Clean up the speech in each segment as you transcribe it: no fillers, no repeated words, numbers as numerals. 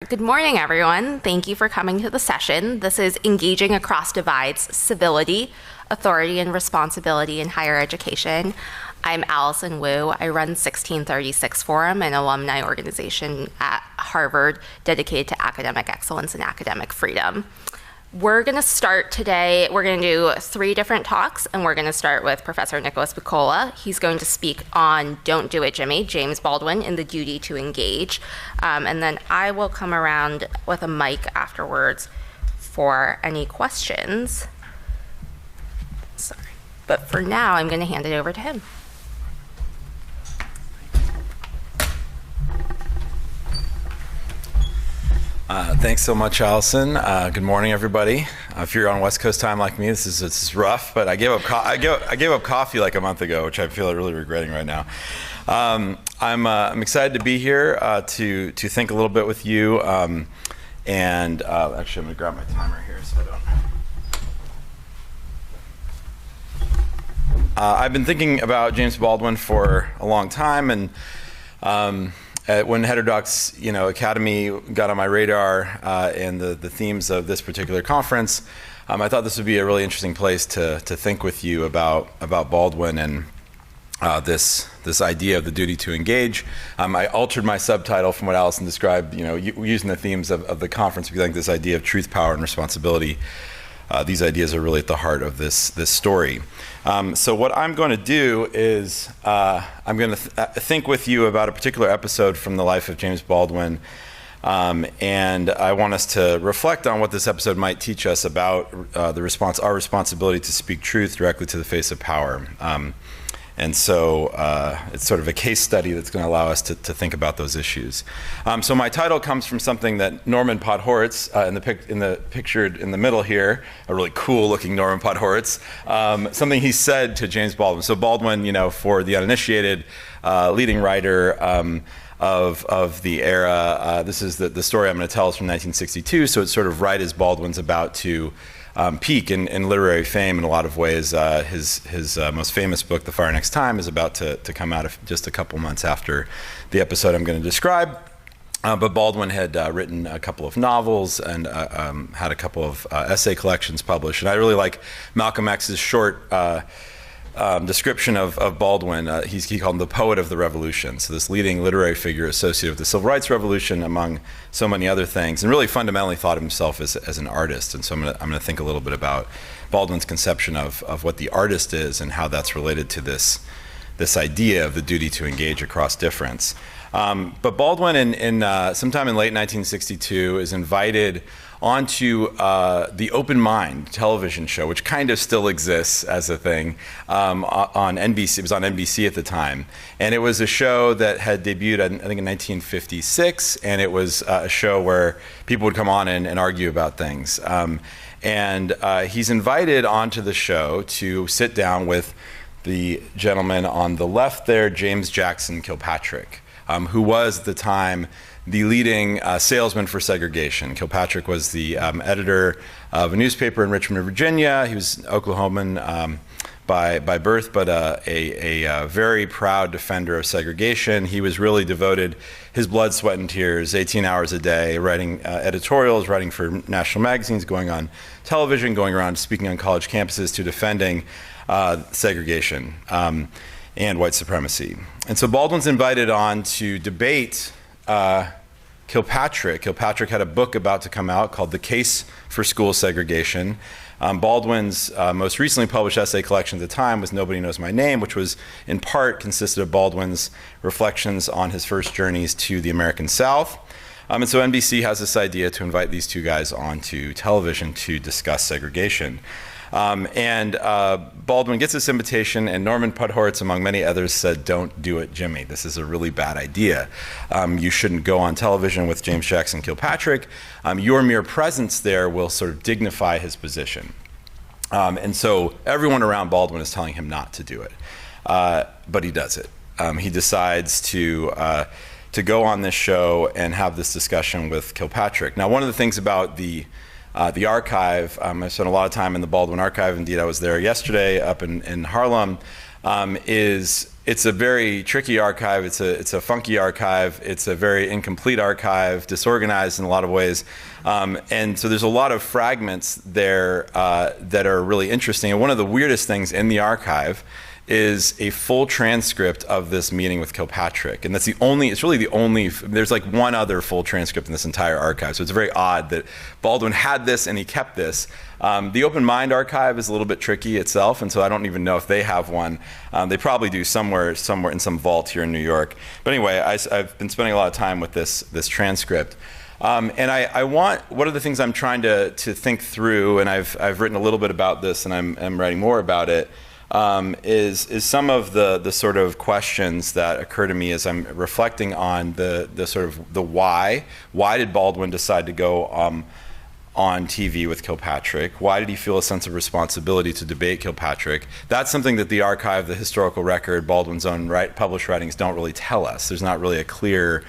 Good morning, everyone. Thank you for coming to the session. This is Engaging Across Divides, Civility, Authority and Responsibility in Higher Education. I'm Allison Wu. I run 1636 Forum, an alumni organization at Harvard dedicated to academic excellence and academic freedom. We're going to start today, we're going to do 3 different talks, and we're going to start with Professor Nicholas BUCCOLA. He's going to speak on Don't Do It, Jimmy, James Baldwin, and the duty to engage. And then I will come around with a mic afterwards for any questions. Sorry. But for now, I'm going to hand it over to him. Thanks so much, Allison. Good morning, everybody. If you're on West Coast time like me, this is rough. But I gave up coffee like a month ago, which I feel really regretting right now. I'm excited to be here to think a little bit with you. Actually, I'm going to grab my timer here so I don't. I've been thinking about James Baldwin for a long time, and when Heterodox, Academy got on my radar and the themes of this particular conference, I thought this would be a really interesting place to think with you about Baldwin and this idea of the duty to engage. I altered my subtitle from what Allison described, using the themes of the conference, because I think this idea of truth, power, and responsibility, these ideas are really at the heart of this story. So what I'm going to do is I'm going to think with you about a particular episode from the life of James Baldwin, and I want us to reflect on what this episode might teach us about our responsibility to speak truth directly to the face of power. And so it's sort of a case study that's going to allow us to think about those issues. So my title comes from something that Norman Podhoretz, in the pictured in the middle here, a really cool looking Norman Podhoretz, something he said to James Baldwin. So Baldwin, for the uninitiated, leading writer of the era. This is the story I'm going to tell is from 1962, so it's sort of right as Baldwin's about to peak in literary fame in a lot of ways. His most famous book, The Fire Next Time, is about to come out just a couple months after the episode I'm going to describe. But Baldwin had written a couple of novels and had a couple of essay collections published. And I really like Malcolm X's short description of Baldwin. He called him the poet of the revolution. So this leading literary figure associated with the Civil Rights Revolution, among so many other things, and really fundamentally thought of himself as an artist. And so I'm going to think a little bit about Baldwin's conception of what the artist is and how that's related to this idea of the duty to engage across difference. But Baldwin, in sometime in late 1962, is invited onto the Open Mind television show, which kind of still exists as a thing, on NBC. It was on NBC at the time. And it was a show that had debuted, I think, in 1956. And it was a show where people would come on and argue about things. And he's invited onto the show to sit down with the gentleman on the left there, James Jackson Kilpatrick, who was at the time the leading salesman for segregation. Kilpatrick was the editor of a newspaper in Richmond, Virginia. He was Oklahoman by birth, but a very proud defender of segregation. He was really devoted his blood, sweat, and tears, 18 hours a day, writing editorials, writing for national magazines, going on television, going around speaking on college campuses to defending segregation and white supremacy. And so Baldwin's invited on to debate Kilpatrick. Kilpatrick had a book about to come out called The Case for School Segregation. Baldwin's most recently published essay collection at the time was Nobody Knows My Name, which was in part consisted of Baldwin's reflections on his first journeys to the American South. And so NBC has this idea to invite these two guys onto television to discuss segregation. Baldwin gets this invitation, and Norman Podhoretz, among many others, said, "Don't do it, Jimmy. This is a really bad idea. You shouldn't go on television with James Jackson Kilpatrick. Your mere presence there will sort of dignify his position." And so everyone around Baldwin is telling him not to do it, but he does it. He decides to go on this show and have this discussion with Kilpatrick. Now, one of the things about the the archive. I spent a lot of time in the Baldwin archive. Indeed, I was there yesterday up in Harlem. It's a very tricky archive. It's a funky archive. It's a very incomplete archive, disorganized in a lot of ways. And so there's a lot of fragments there that are really interesting. And one of the weirdest things in the archive is a full transcript of this meeting with Kilpatrick. And it's really the only, there's like one other full transcript in this entire archive. So it's very odd that Baldwin had this and he kept this. The Open Mind archive is a little bit tricky itself, and so I don't even know if they have one. They probably do somewhere in some vault here in New York. But anyway, I've been spending a lot of time with this transcript. And one of the things I'm trying to think through, and I've written a little bit about this and I'm writing more about it, is some of the sort of questions that occur to me as I'm reflecting on the sort of the why. Why did Baldwin decide to go on TV with Kilpatrick? Why did he feel a sense of responsibility to debate Kilpatrick? That's something that the archive, the historical record, Baldwin's own published writings don't really tell us. There's not really a clear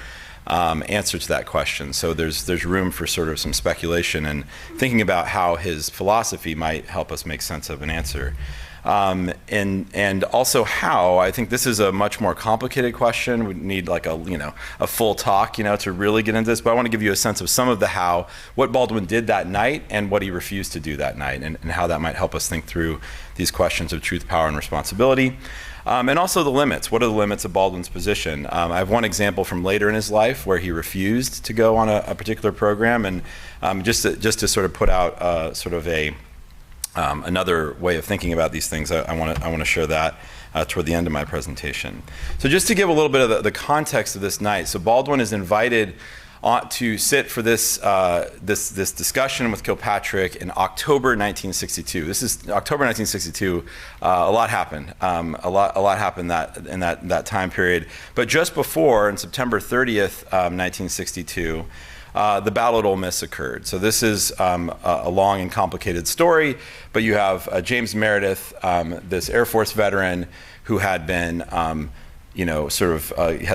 answer to that question. So there's room for sort of some speculation and thinking about how his philosophy might help us make sense of an answer. And also how, I think this is a much more complicated question. We need like a full talk, to really get into this, but I want to give you a sense of some of the how, what Baldwin did that night and what he refused to do that night, and how that might help us think through these questions of truth, power, and responsibility. And also the limits. What are the limits of Baldwin's position? I have one example from later in his life where he refused to go on a particular program, and just to sort of put out sort of another way of thinking about these things, I want to share that toward the end of my presentation. So just to give a little bit of the context of this night. So Baldwin is invited to sit for this discussion with Kilpatrick in October 1962. This is October 1962. A lot happened. A lot happened in that time period. But just before, on September 30th, 1962. The Battle at Ole Miss occurred. So this is a long and complicated story, but you have James Meredith, this Air Force veteran who had been, had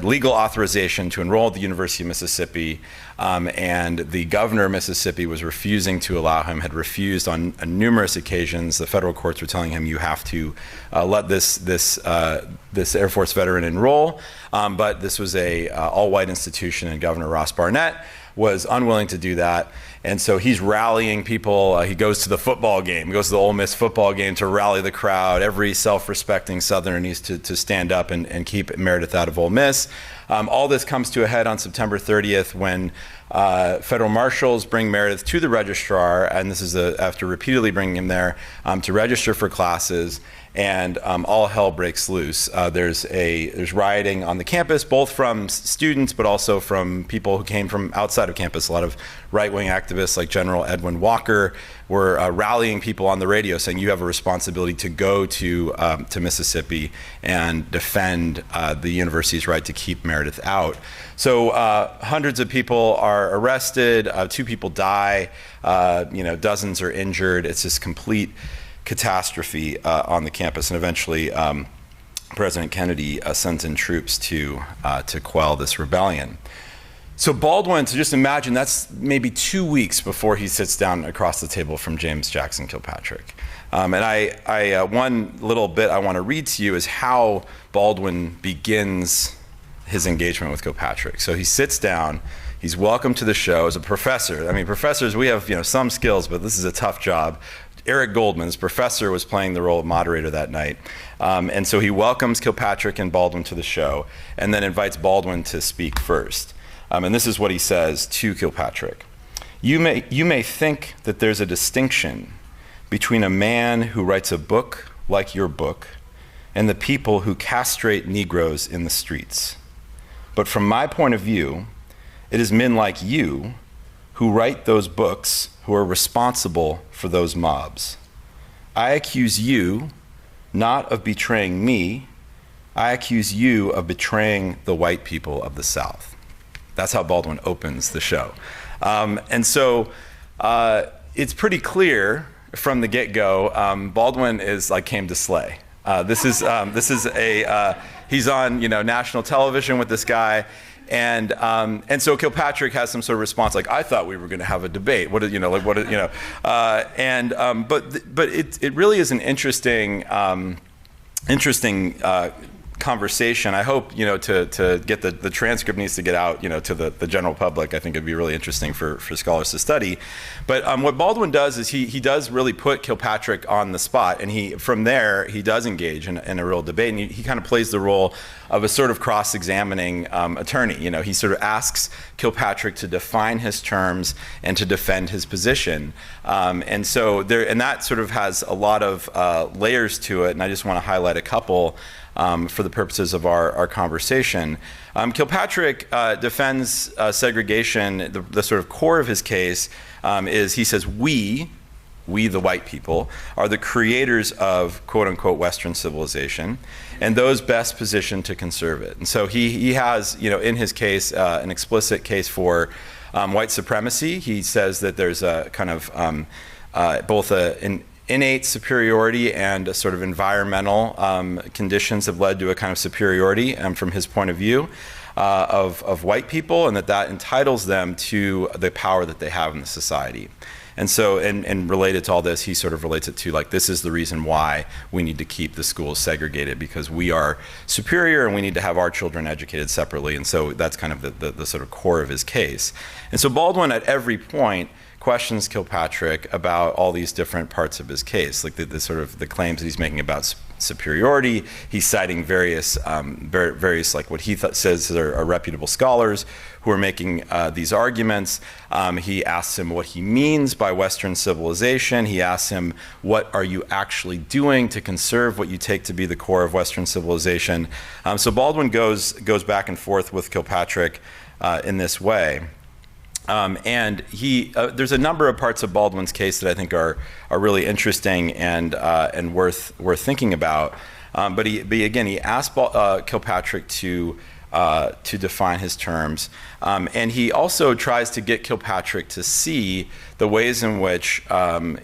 legal authorization to enroll at the University of Mississippi, and the governor of Mississippi was refusing to allow him, had refused on numerous occasions. The federal courts were telling him, you have to let this Air Force veteran enroll, but this was a all-white institution, and Governor Ross Barnett was unwilling to do that. And so he's rallying people. He goes to the football game. He goes to the Ole Miss football game to rally the crowd. Every self-respecting Southerner needs to stand up and keep Meredith out of Ole Miss. All this comes to a head on September 30th when federal marshals bring Meredith to the registrar, and this is after repeatedly bringing him there to register for classes. And all hell breaks loose. There's rioting on the campus, both from students, but also from people who came from outside of campus. A lot of right-wing activists like General Edwin Walker were rallying people on the radio, saying you have a responsibility to go to Mississippi and defend the university's right to keep Meredith out. So hundreds of people are arrested. 2 people die. Dozens are injured. It's this complete catastrophe on the campus, and eventually President Kennedy sends in troops to quell this rebellion. So Baldwin, to just imagine, that's maybe 2 weeks before he sits down across the table from James Jackson Kilpatrick. And one little bit I want to read to you is how Baldwin begins his engagement with Kilpatrick. So he sits down. He's welcomed to the show as a professor. I mean, professors, we have some skills, but this is a tough job. Eric Goldman, his professor, was playing the role of moderator that night. And so he welcomes Kilpatrick and Baldwin to the show and then invites Baldwin to speak first. And this is what he says to Kilpatrick. You may think that there's a distinction between a man who writes a book like your book and the people who castrate Negroes in the streets. But from my point of view, it is men like you who write those books who are responsible for those mobs. I accuse you not of betraying me, I accuse you of betraying the white people of the South. That's how Baldwin opens the show. And so it's pretty clear from the get-go, Baldwin came to slay. He's on national television with this guy, And so Kilpatrick has some sort of response like, I thought we were going to have a debate. But it really is an interesting conversation. I hope, to get the transcript needs to get out, to the general public. I think it'd be really interesting for scholars to study. But what Baldwin does is he does really put Kilpatrick on the spot, and from there he does engage in a real debate, and he kind of plays the role of a sort of cross-examining attorney. He sort of asks Kilpatrick to define his terms and to defend his position. And that sort of has a lot of layers to it, and I just want to highlight a couple for the purposes of our conversation. Kilpatrick defends segregation. The sort of core of his case is he says, we the white people, are the creators of quote-unquote Western civilization, and those best positioned to conserve it. And so he has, in his case, an explicit case for white supremacy. He says that there's a kind of both an innate superiority and a sort of environmental conditions have led to a kind of superiority from his point of view of white people, and that entitles them to the power that they have in the society. And so, and related to all this, he sort of relates it to like, this is the reason why we need to keep the schools segregated, because we are superior and we need to have our children educated separately. And so that's kind of the sort of core of his case. And so Baldwin at every point questions Kilpatrick about all these different parts of his case, like the sort of the claims that he's making about superiority. He's citing various like what he says are reputable scholars who are making these arguments. He asks him what he means by Western civilization. He asks him, what are you actually doing to conserve what you take to be the core of Western civilization? So Baldwin goes back and forth with Kilpatrick in this way. And there's a number of parts of Baldwin's case that I think are really interesting and worth thinking about. But he asked Kilpatrick to define his terms, and he also tries to get Kilpatrick to see the ways in which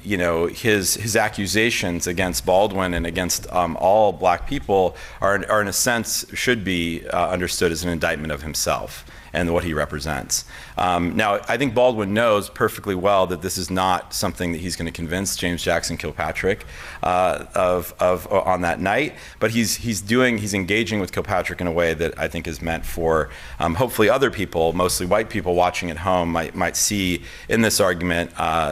his accusations against Baldwin and against all black people are in a sense should be understood as an indictment of himself and what he represents. Now, I think Baldwin knows perfectly well that this is not something that he's going to convince James Jackson Kilpatrick of on that night, but he's engaging with Kilpatrick in a way that I think is meant for hopefully other people, mostly white people watching at home, might see in this argument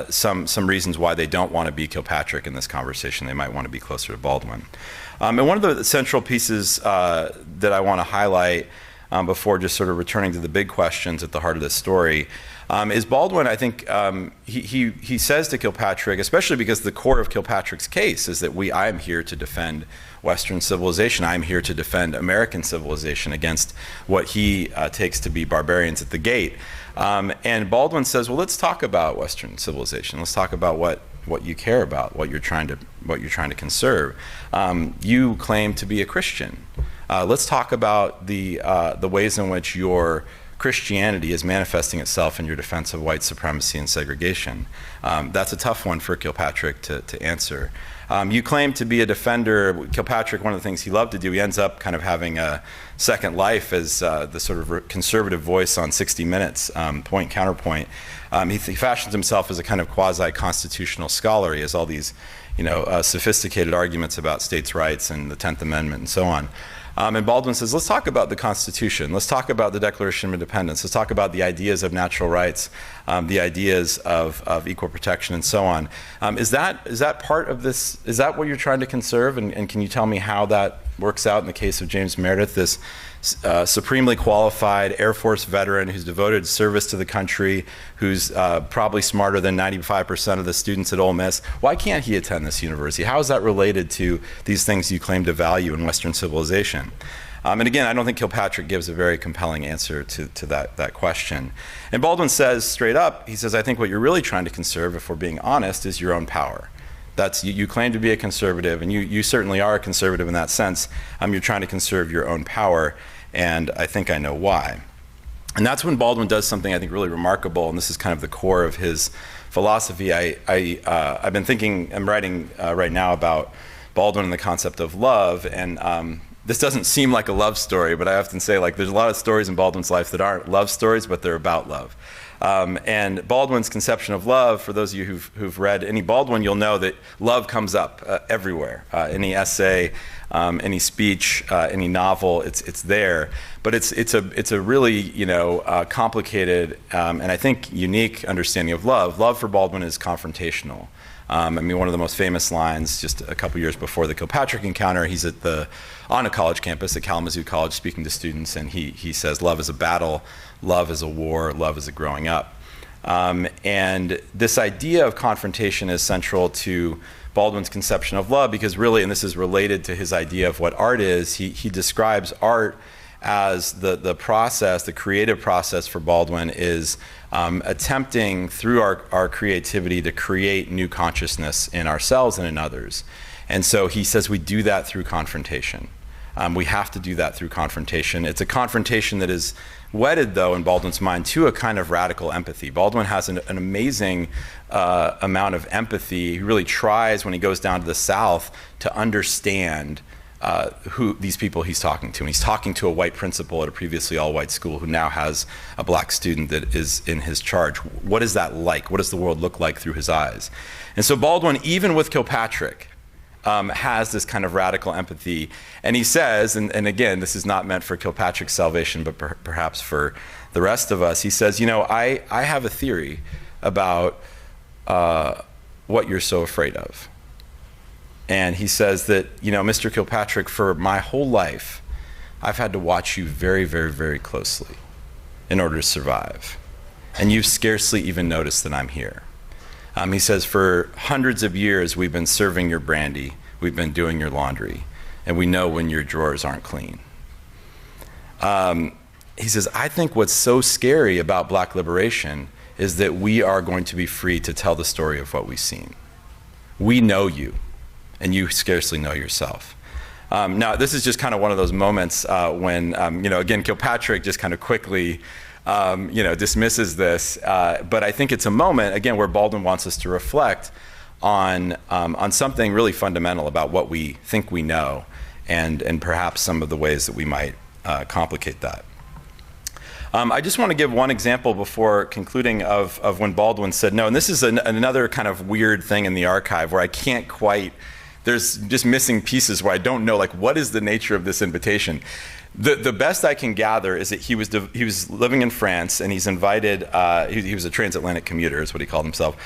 some reasons why they don't want to be Kilpatrick in this conversation. They might want to be closer to Baldwin. And one of the central pieces that I want to highlight before just sort of returning to the big questions at the heart of this story, is Baldwin. I think he says to Kilpatrick, especially because the core of Kilpatrick's case is that I am here to defend Western civilization. I am here to defend American civilization against what he takes to be barbarians at the gate. And Baldwin says, well, let's talk about Western civilization. Let's talk about what you care about, what you're trying to conserve. You claim to be a Christian. Let's talk about the ways in which your Christianity is manifesting itself in your defense of white supremacy and segregation. That's a tough one for Kilpatrick to answer. You claim to be a defender. Kilpatrick, one of the things he loved to do, he ends up kind of having a second life as the sort of conservative voice on 60 Minutes, point counterpoint. He fashions himself as a kind of quasi-constitutional scholar. He has all these, sophisticated arguments about states' rights and the 10th Amendment and so on. And Baldwin says, let's talk about the Constitution. Let's talk about the Declaration of Independence. Let's talk about the ideas of natural rights, the ideas of equal protection, and so on. Is that part of this? Is that what you're trying to conserve? And can you tell me how that works out in the case of James Meredith, this supremely qualified Air Force veteran who's devoted service to the country, who's probably smarter than 95% of the students at Ole Miss? Why can't he attend this university? How is that related to these things you claim to value in Western civilization? And again, I don't think Kilpatrick gives a very compelling answer to that question. And Baldwin says straight up, he says, I think what you're really trying to conserve, if we're being honest, is your own power. You claim to be a conservative, and you certainly are a conservative in that sense. You're trying to conserve your own power, and I think I know why. And that's when Baldwin does something I think really remarkable, and this is kind of the core of his philosophy. I'm writing right now about Baldwin and the concept of love, and this doesn't seem like a love story, but I often say, like, there's a lot of stories in Baldwin's life that aren't love stories, but they're about love. And Baldwin's conception of love, for those of you who've read any Baldwin, you'll know that love comes up everywhere. Any essay, any speech, any novel, it's there. But it's a really complicated and I think unique understanding of love. Love for Baldwin is confrontational. I mean, one of the most famous lines, just a couple years before the Kilpatrick encounter, he's on a college campus at Kalamazoo College speaking to students, and he says, love is a battle, love is a war, love is a growing up. And this idea of confrontation is central to Baldwin's conception of love, because really, and this is related to his idea of what art is, he describes art as the process, the creative process for Baldwin is attempting through our creativity to create new consciousness in ourselves and in others. And so he says we do that through confrontation. We have to do that through confrontation. It's a confrontation that is wedded, though, in Baldwin's mind, to a kind of radical empathy. Baldwin has an amazing amount of empathy. He really tries, when he goes down to the South, to understand who these people he's talking to. And he's talking to a white principal at a previously all-white school who now has a black student that is in his charge. What is that like? What does the world look like through his eyes? And so Baldwin, even with Kilpatrick, has this kind of radical empathy. And he says, and again, this is not meant for Kilpatrick's salvation, but perhaps for the rest of us, he says, I have a theory about what you're so afraid of. And he says that, Mr. Kilpatrick, for my whole life, I've had to watch you very, very, very closely in order to survive. And you've scarcely even noticed that I'm here. He says, for hundreds of years, we've been serving your brandy, we've been doing your laundry, and we know when your drawers aren't clean. He says, I think what's so scary about black liberation is that we are going to be free to tell the story of what we've seen. We know you, and you scarcely know yourself. Now, this is just kind of one of those moments when, again, Kilpatrick just kind of quickly dismisses this, but I think it's a moment, again, where Baldwin wants us to reflect on something really fundamental about what we think we know, and perhaps some of the ways that we might complicate that. I just want to give one example before concluding of when Baldwin said no, and this is another kind of weird thing in the archive where I can't quite, there's just missing pieces where I don't know, like, what is the nature of this invitation? The best I can gather is that he was living in France, and he's invited, he was a transatlantic commuter is what he called himself.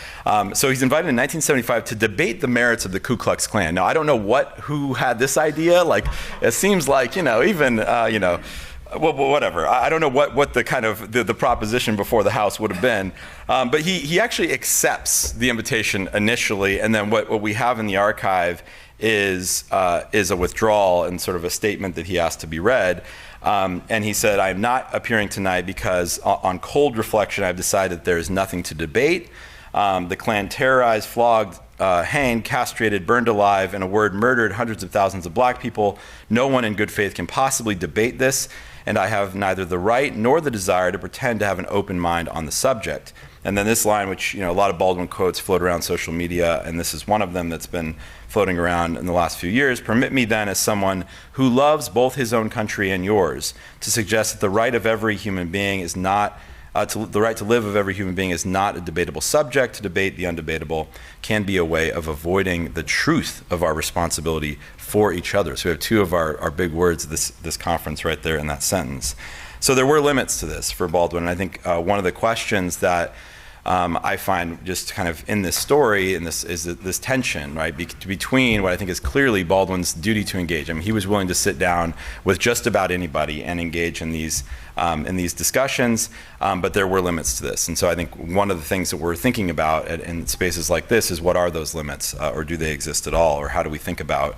So he's invited in 1975 to debate the merits of the Ku Klux Klan. Now, I don't know who had this idea. Like, it seems like, well, whatever. I don't know what the kind of the proposition before the House would have been, but he actually accepts the invitation initially, and then what we have in the archive is a withdrawal and sort of a statement that he asked to be read, and he said, "I am not appearing tonight because on cold reflection I've decided there is nothing to debate. The Klan terrorized, flogged, hanged, castrated, burned alive, in a word, murdered hundreds of thousands of black people. No one in good faith can possibly debate this, and I have neither the right nor the desire to pretend to have an open mind on the subject." And then this line, which a lot of Baldwin quotes float around social media, and this is one of them that's been floating around in the last few years. "Permit me then, as someone who loves both his own country and yours, to suggest that the right of every human being is not the right to live of every human being is not a debatable subject. To debate the undebatable can be a way of avoiding the truth of our responsibility for each other." So we have two of our big words of this conference right there in that sentence. So there were limits to this for Baldwin, and I think one of the questions that I find just kind of in this story, and this is this tension, right, between what I think is clearly Baldwin's duty to engage. I mean, he was willing to sit down with just about anybody and engage in these discussions, but there were limits to this. And so I think one of the things that we're thinking about in spaces like this is, what are those limits, or do they exist at all, or how do we think about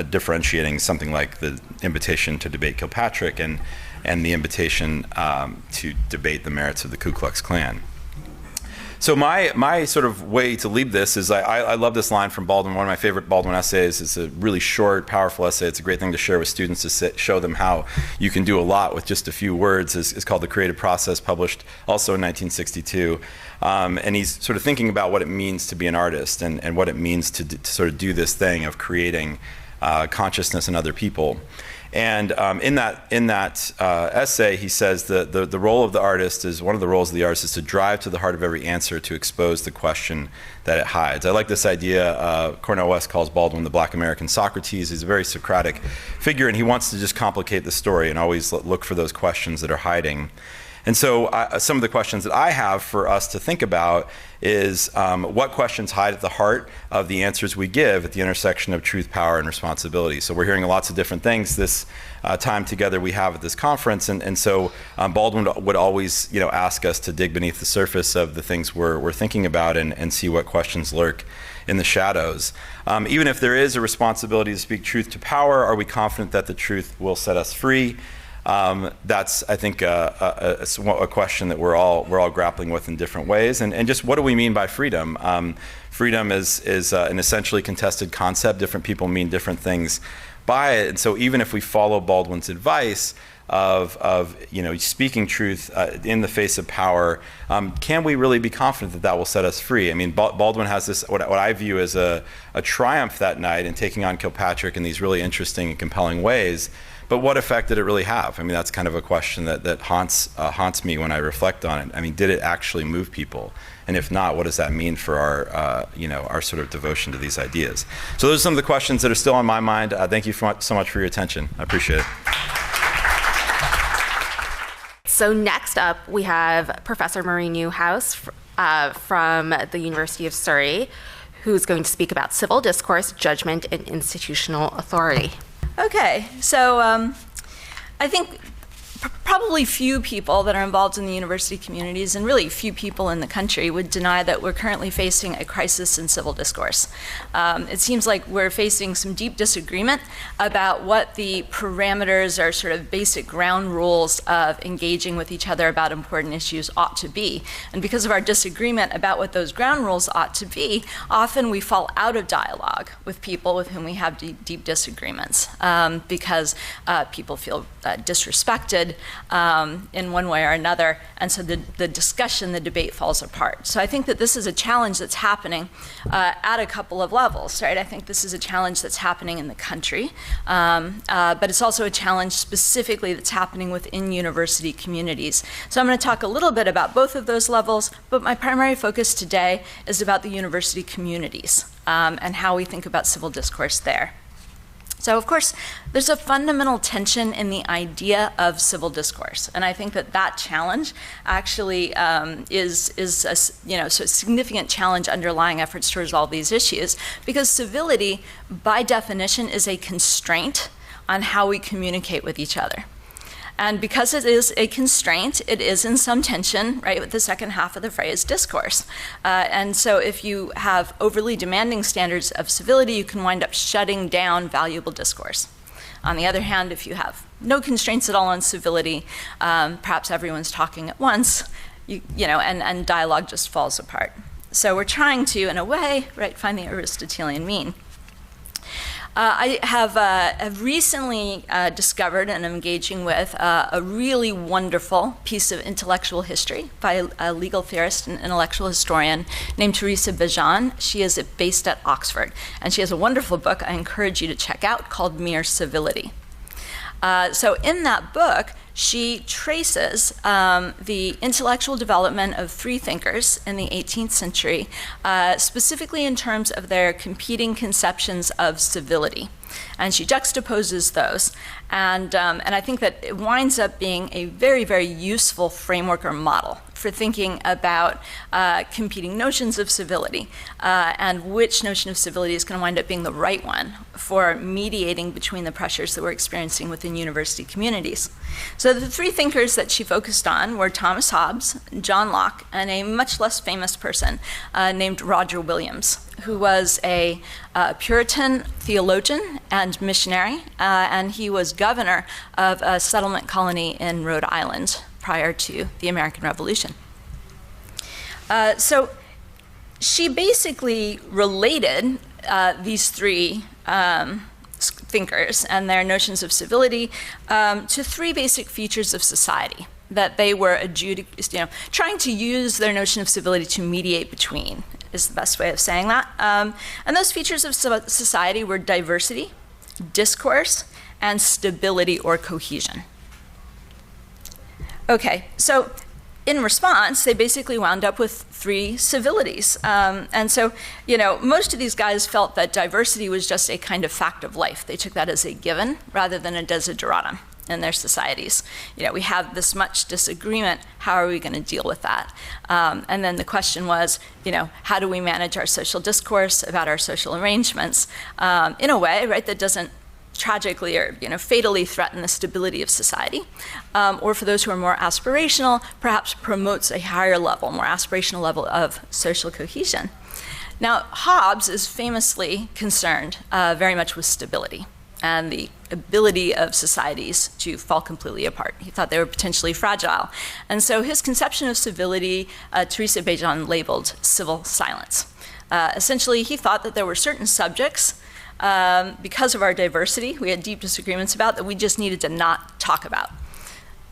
differentiating something like the invitation to debate Kilpatrick and the invitation to debate the merits of the Ku Klux Klan. So my sort of way to leave this is, I love this line from Baldwin. One of my favorite Baldwin essays. It's a really short, powerful essay. It's a great thing to share with students, to show them how you can do a lot with just a few words. It's called The Creative Process, published also in 1962. And he's sort of thinking about what it means to be an artist, and what it means to sort of do this thing of creating consciousness in other people. And in that essay, he says that the role of the artist is, one of the roles of the artist is to drive to the heart of every answer, to expose the question that it hides. I like this idea. Cornel West calls Baldwin the Black American Socrates. He's a very Socratic figure, and he wants to just complicate the story and always look for those questions that are hiding. And so some of the questions that I have for us to think about is what questions hide at the heart of the answers we give at the intersection of truth, power, and responsibility. So we're hearing lots of different things this time together we have at this conference, and so Baldwin would always ask us to dig beneath the surface of the things we're thinking about and see what questions lurk in the shadows. Even if there is a responsibility to speak truth to power, are we confident that the truth will set us free? That's, I think, a question that we're all grappling with in different ways. And just what do we mean by freedom? Freedom is an essentially contested concept. Different people mean different things by it. And so even if we follow Baldwin's advice of speaking truth in the face of power, can we really be confident that that will set us free? I mean, Baldwin has this, what I view as a triumph that night in taking on Kilpatrick in these really interesting and compelling ways. But what effect did it really have? I mean, that's kind of a question that haunts me when I reflect on it. I mean, did it actually move people? And if not, what does that mean for our sort of devotion to these ideas? So those are some of the questions that are still on my mind. Thank you so much for your attention. I appreciate it. So next up, we have Professor Marie NEWHOUSE from the University of Surrey, who's going to speak about civil discourse, judgment, and institutional authority. Okay, so I think probably few people that are involved in the university communities, and really few people in the country, would deny that we're currently facing a crisis in civil discourse. It seems like we're facing some deep disagreement about what the parameters or sort of basic ground rules of engaging with each other about important issues ought to be. And because of our disagreement about what those ground rules ought to be, often we fall out of dialogue with people with whom we have deep disagreements because people feel disrespected in one way or another, and so the discussion, the debate falls apart. So I think that this is a challenge that's happening at a couple of levels, right? I think this is a challenge that's happening in the country, but it's also a challenge specifically that's happening within university communities. So I'm going to talk a little bit about both of those levels, but my primary focus today is about the university communities and how we think about civil discourse there. So, of course, there's a fundamental tension in the idea of civil discourse, and I think that challenge actually is a significant challenge underlying efforts to resolve these issues, because civility, by definition, is a constraint on how we communicate with each other. And because it is a constraint, it is in some tension, right, with the second half of the phrase discourse. And so if you have overly demanding standards of civility, you can wind up shutting down valuable discourse. On the other hand, if you have no constraints at all on civility, perhaps everyone's talking at once, and dialogue just falls apart. So we're trying to, in a way, right, find the Aristotelian mean. I have recently discovered and am engaging with a really wonderful piece of intellectual history by a legal theorist and intellectual historian named Teresa Bejan. She is based at Oxford, and she has a wonderful book I encourage you to check out called Mere Civility. So in that book, she traces the intellectual development of three thinkers in the 18th century, specifically in terms of their competing conceptions of civility. And she juxtaposes those. And I think that it winds up being a very, very useful framework or model for thinking about competing notions of civility and which notion of civility is going to wind up being the right one for mediating between the pressures that we're experiencing within university communities. So the three thinkers that she focused on were Thomas Hobbes, John Locke, and a much less famous person named Roger Williams, who was a Puritan theologian and missionary, and he was governor of a settlement colony in Rhode Island prior to the American Revolution. So she basically related these three thinkers and their notions of civility to three basic features of society that they were trying to use their notion of civility to mediate between, is the best way of saying that. And those features of society were diversity, discourse, and stability or cohesion. Okay, so in response, they basically wound up with 3 civilities. And so, most of these guys felt that diversity was just a kind of fact of life. They took that as a given rather than a desideratum in their societies. We have this much disagreement, how are we going to deal with that? And then the question was, how do we manage our social discourse about our social arrangements in a way, right, that doesn't tragically or fatally threaten the stability of society, or for those who are more aspirational, perhaps promotes a higher level, more aspirational level of social cohesion. Now, Hobbes is famously concerned very much with stability and the ability of societies to fall completely apart. He thought they were potentially fragile. And so his conception of civility, Teresa Bejan labeled civil silence. Essentially, he thought that there were certain subjects because of our diversity, we had deep disagreements about, that we just needed to not talk about.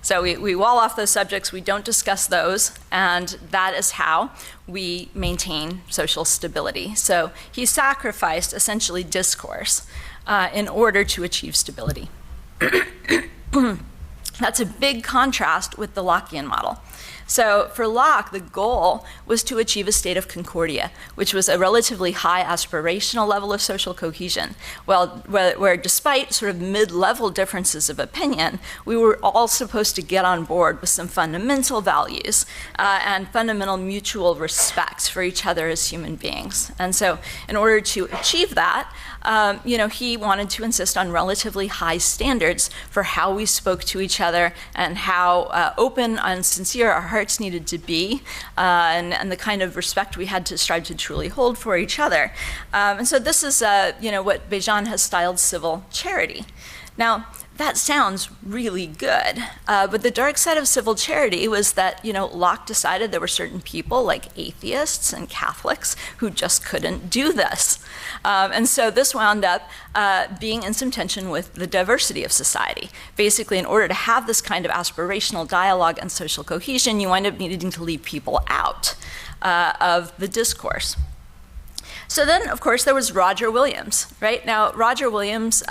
So we wall off those subjects, we don't discuss those, and that is how we maintain social stability. So he sacrificed essentially discourse in order to achieve stability. That's a big contrast with the Lockean model. So for Locke, the goal was to achieve a state of Concordia, which was a relatively high aspirational level of social cohesion. Well, where despite sort of mid-level differences of opinion, we were all supposed to get on board with some fundamental values and fundamental mutual respect for each other as human beings. And so in order to achieve that, he wanted to insist on relatively high standards for how we spoke to each other and how open and sincere our hearts needed to be, and the kind of respect we had to strive to truly hold for each other. And so this is, what Bejan has styled civil charity. Now, that sounds really good, but the dark side of civil charity was that, Locke decided there were certain people, like atheists and Catholics, who just couldn't do this. And so this wound up being in some tension with the diversity of society. Basically, in order to have this kind of aspirational dialogue and social cohesion, you wind up needing to leave people out of the discourse. So then, of course, there was Roger Williams, right? Now, Roger Williams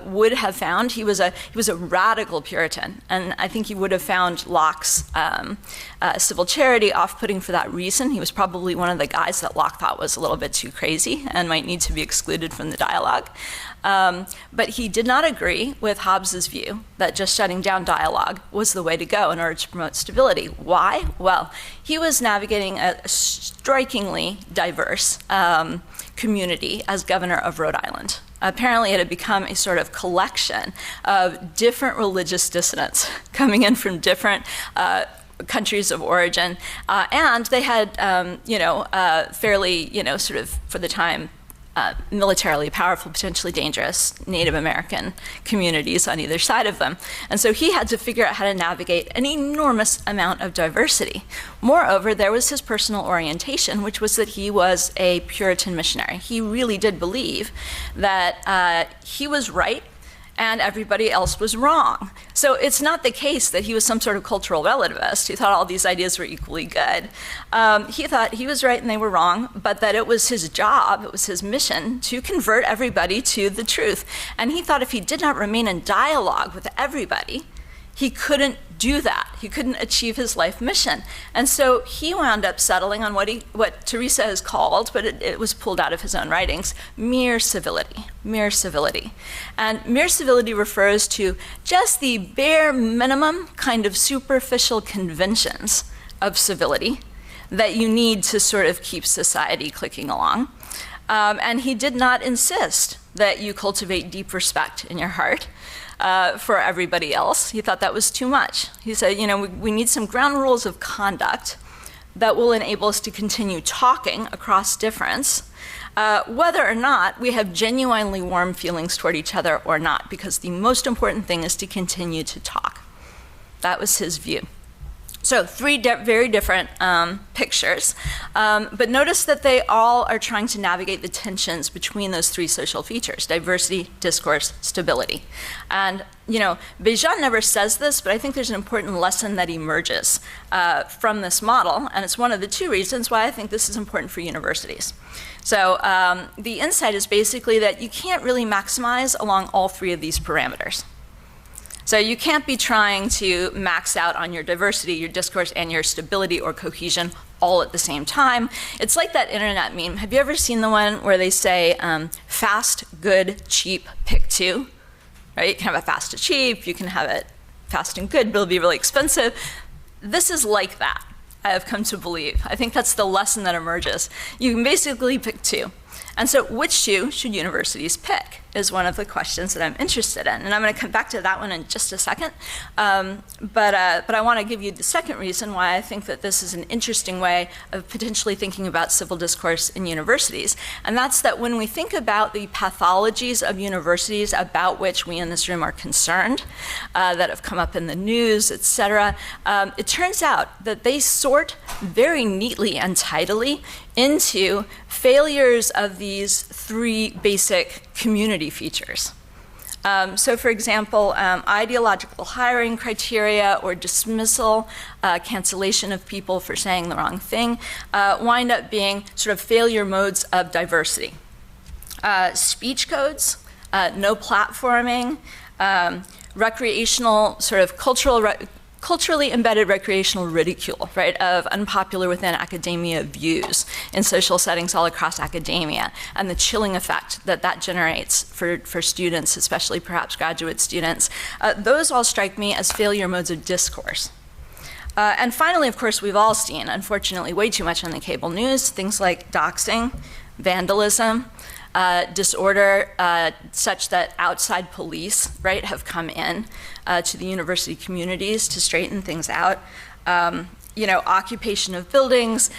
would have found, he was a radical Puritan, and I think he would have found Locke's civil charity off-putting for that reason. He was probably one of the guys that Locke thought was a little bit too crazy and might need to be excluded from the dialogue. But he did not agree with Hobbes's view that just shutting down dialogue was the way to go in order to promote stability. Why? Well, he was navigating a strikingly diverse community as governor of Rhode Island. Apparently it had become a sort of collection of different religious dissidents coming in from different countries of origin, and they had, fairly, sort of, for the time, militarily powerful, potentially dangerous Native American communities on either side of them. And so he had to figure out how to navigate an enormous amount of diversity. Moreover, there was his personal orientation, which was that he was a Puritan missionary. He really did believe that he was right and everybody else was wrong. So it's not the case that he was some sort of cultural relativist who thought all these ideas were equally good. He thought he was right and they were wrong, but that it was his job, it was his mission to convert everybody to the truth. And he thought if he did not remain in dialogue with everybody, he couldn't do that. He couldn't achieve his life mission. And so he wound up settling on what Teresa has called, but it was pulled out of his own writings, mere civility, mere civility. And mere civility refers to just the bare minimum kind of superficial conventions of civility that you need to sort of keep society clicking along. And he did not insist that you cultivate deep respect in your heart for everybody else. He thought that was too much. He said, we need some ground rules of conduct that will enable us to continue talking across difference, whether or not we have genuinely warm feelings toward each other or not, because the most important thing is to continue to talk. That was his view. So three very different pictures, but notice that they all are trying to navigate the tensions between those three social features: diversity, discourse, stability. And Bejan never says this, but I think there's an important lesson that emerges from this model, and it's one of the two reasons why I think this is important for universities. So the insight is basically that you can't really maximize along all three of these parameters. So you can't be trying to max out on your diversity, your discourse, and your stability or cohesion all at the same time. It's like that internet meme. Have you ever seen the one where they say, fast, good, cheap, pick two? Right? You can have it fast and cheap, you can have it fast and good, but it'll be really expensive. This is like that, I have come to believe. I think that's the lesson that emerges. You can basically pick two. And so which two should universities pick is one of the questions that I'm interested in. And I'm going to come back to that one in just a second. But I want to give you the second reason why I think that this is an interesting way of potentially thinking about civil discourse in universities. And that's that when we think about the pathologies of universities about which we in this room are concerned, that have come up in the news, et cetera, it turns out that they sort very neatly and tidily into failures of these three basic community features. So for example, ideological hiring criteria or dismissal, cancellation of people for saying the wrong thing, wind up being sort of failure modes of diversity. Speech codes, no platforming, recreational sort of culturally embedded recreational ridicule, right, of unpopular within academia views in social settings all across academia, and the chilling effect that that generates for students, especially perhaps graduate students. Those all strike me as failure modes of discourse. And finally, of course, we've all seen, unfortunately, way too much on the cable news, things like doxing, vandalism, disorder such that outside police, right, have come in to the university communities to straighten things out. Occupation of buildings,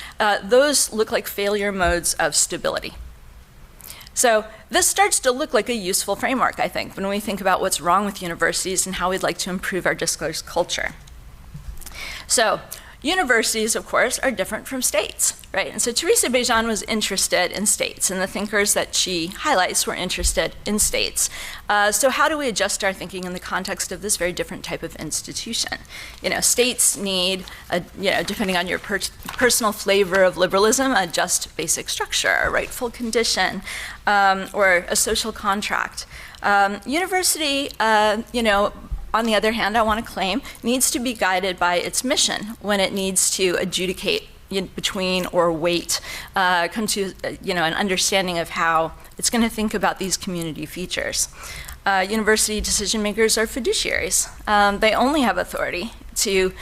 those look like failure modes of stability. So this starts to look like a useful framework, I think, when we think about what's wrong with universities and how we'd like to improve our discourse culture. So universities, of course, are different from states, right? And so Teresa Bejan was interested in states, and the thinkers that she highlights were interested in states. So how do we adjust our thinking in the context of this very different type of institution? States need, depending on your personal flavor of liberalism, a just basic structure, a rightful condition, or a social contract. University, on the other hand, I want to claim, needs to be guided by its mission when it needs to adjudicate between or weight, come to an understanding of how it's going to think about these community features. University decision makers are fiduciaries. They only have authority to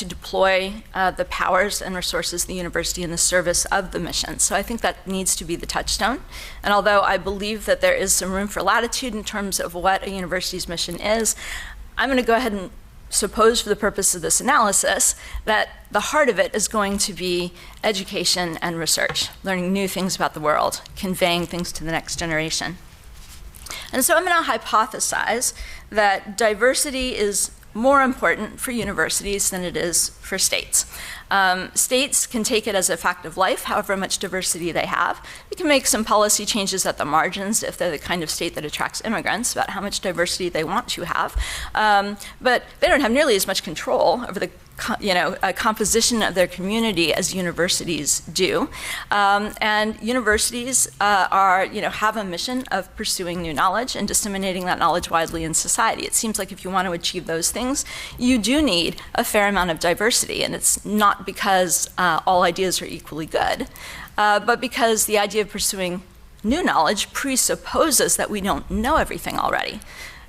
deploy the powers and resources of the university in the service of the mission. So I think that needs to be the touchstone. And although I believe that there is some room for latitude in terms of what a university's mission is, I'm going to go ahead and suppose for the purpose of this analysis that the heart of it is going to be education and research, learning new things about the world, conveying things to the next generation. And so I'm going to hypothesize that diversity is more important for universities than it is for states. States can take it as a fact of life, however much diversity they have. They can make some policy changes at the margins if they're the kind of state that attracts immigrants about how much diversity they want to have. But they don't have nearly as much control over the composition of their community as universities do. And universities have a mission of pursuing new knowledge and disseminating that knowledge widely in society. It seems like if you want to achieve those things, you do need a fair amount of diversity. And it's not because all ideas are equally good, but because the idea of pursuing new knowledge presupposes that we don't know everything already.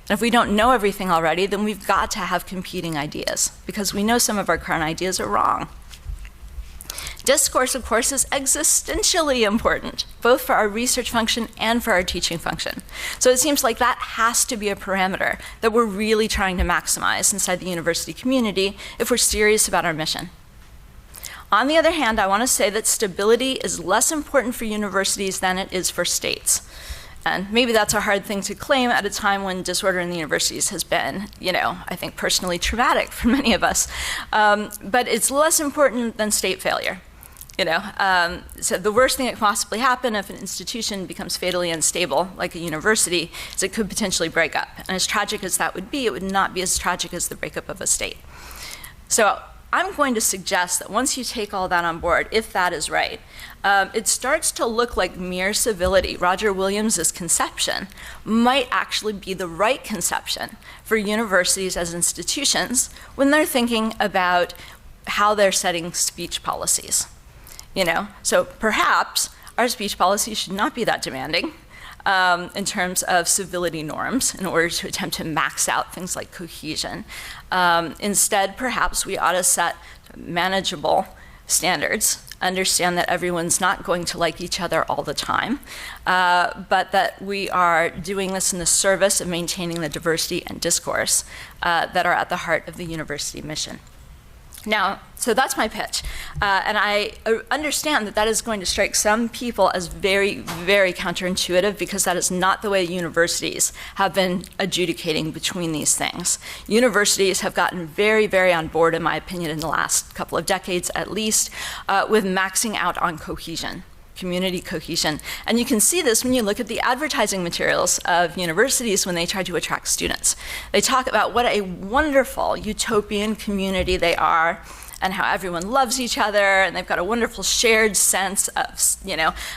And if we don't know everything already, then we've got to have competing ideas, because we know some of our current ideas are wrong. Discourse, of course, is existentially important, both for our research function and for our teaching function. So it seems like that has to be a parameter that we're really trying to maximize inside the university community if we're serious about our mission. On the other hand, I want to say that stability is less important for universities than it is for states. And maybe that's a hard thing to claim at a time when disorder in the universities has been, I think personally traumatic for many of us. But it's less important than state failure. So the worst thing that could possibly happen if an institution becomes fatally unstable, like a university, is it could potentially break up. And as tragic as that would be, it would not be as tragic as the breakup of a state. So I'm going to suggest that once you take all that on board, if that is right, it starts to look like mere civility, Roger Williams's conception, might actually be the right conception for universities as institutions when they're thinking about how they're setting speech policies. So perhaps our speech policy should not be that demanding in terms of civility norms in order to attempt to max out things like cohesion. Instead, perhaps we ought to set manageable standards, understand that everyone's not going to like each other all the time, but that we are doing this in the service of maintaining the diversity and discourse that are at the heart of the university mission. Now, so that's my pitch. And I understand that that is going to strike some people as very, very counterintuitive because that is not the way universities have been adjudicating between these things. Universities have gotten very, very on board, in my opinion, in the last couple of decades at least, with maxing out on cohesion. Community cohesion. And you can see this when you look at the advertising materials of universities when they try to attract students. They talk about what a wonderful utopian community they are and how everyone loves each other and they've got a wonderful shared sense of,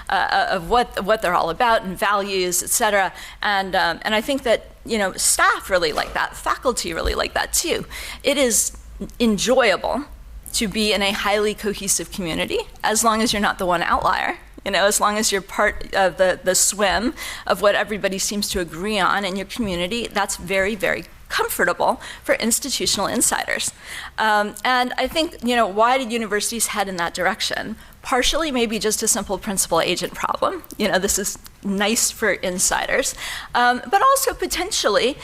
of what they're all about and values, et cetera. And I think that, staff really like that, faculty really like that too. It is enjoyable to be in a highly cohesive community as long as you're not the one outlier. As long as you're part of the swim of what everybody seems to agree on in your community, that's very, very comfortable for institutional insiders. And I think, why did universities head in that direction? Partially maybe just a simple principal-agent problem. This is nice for insiders, but also potentially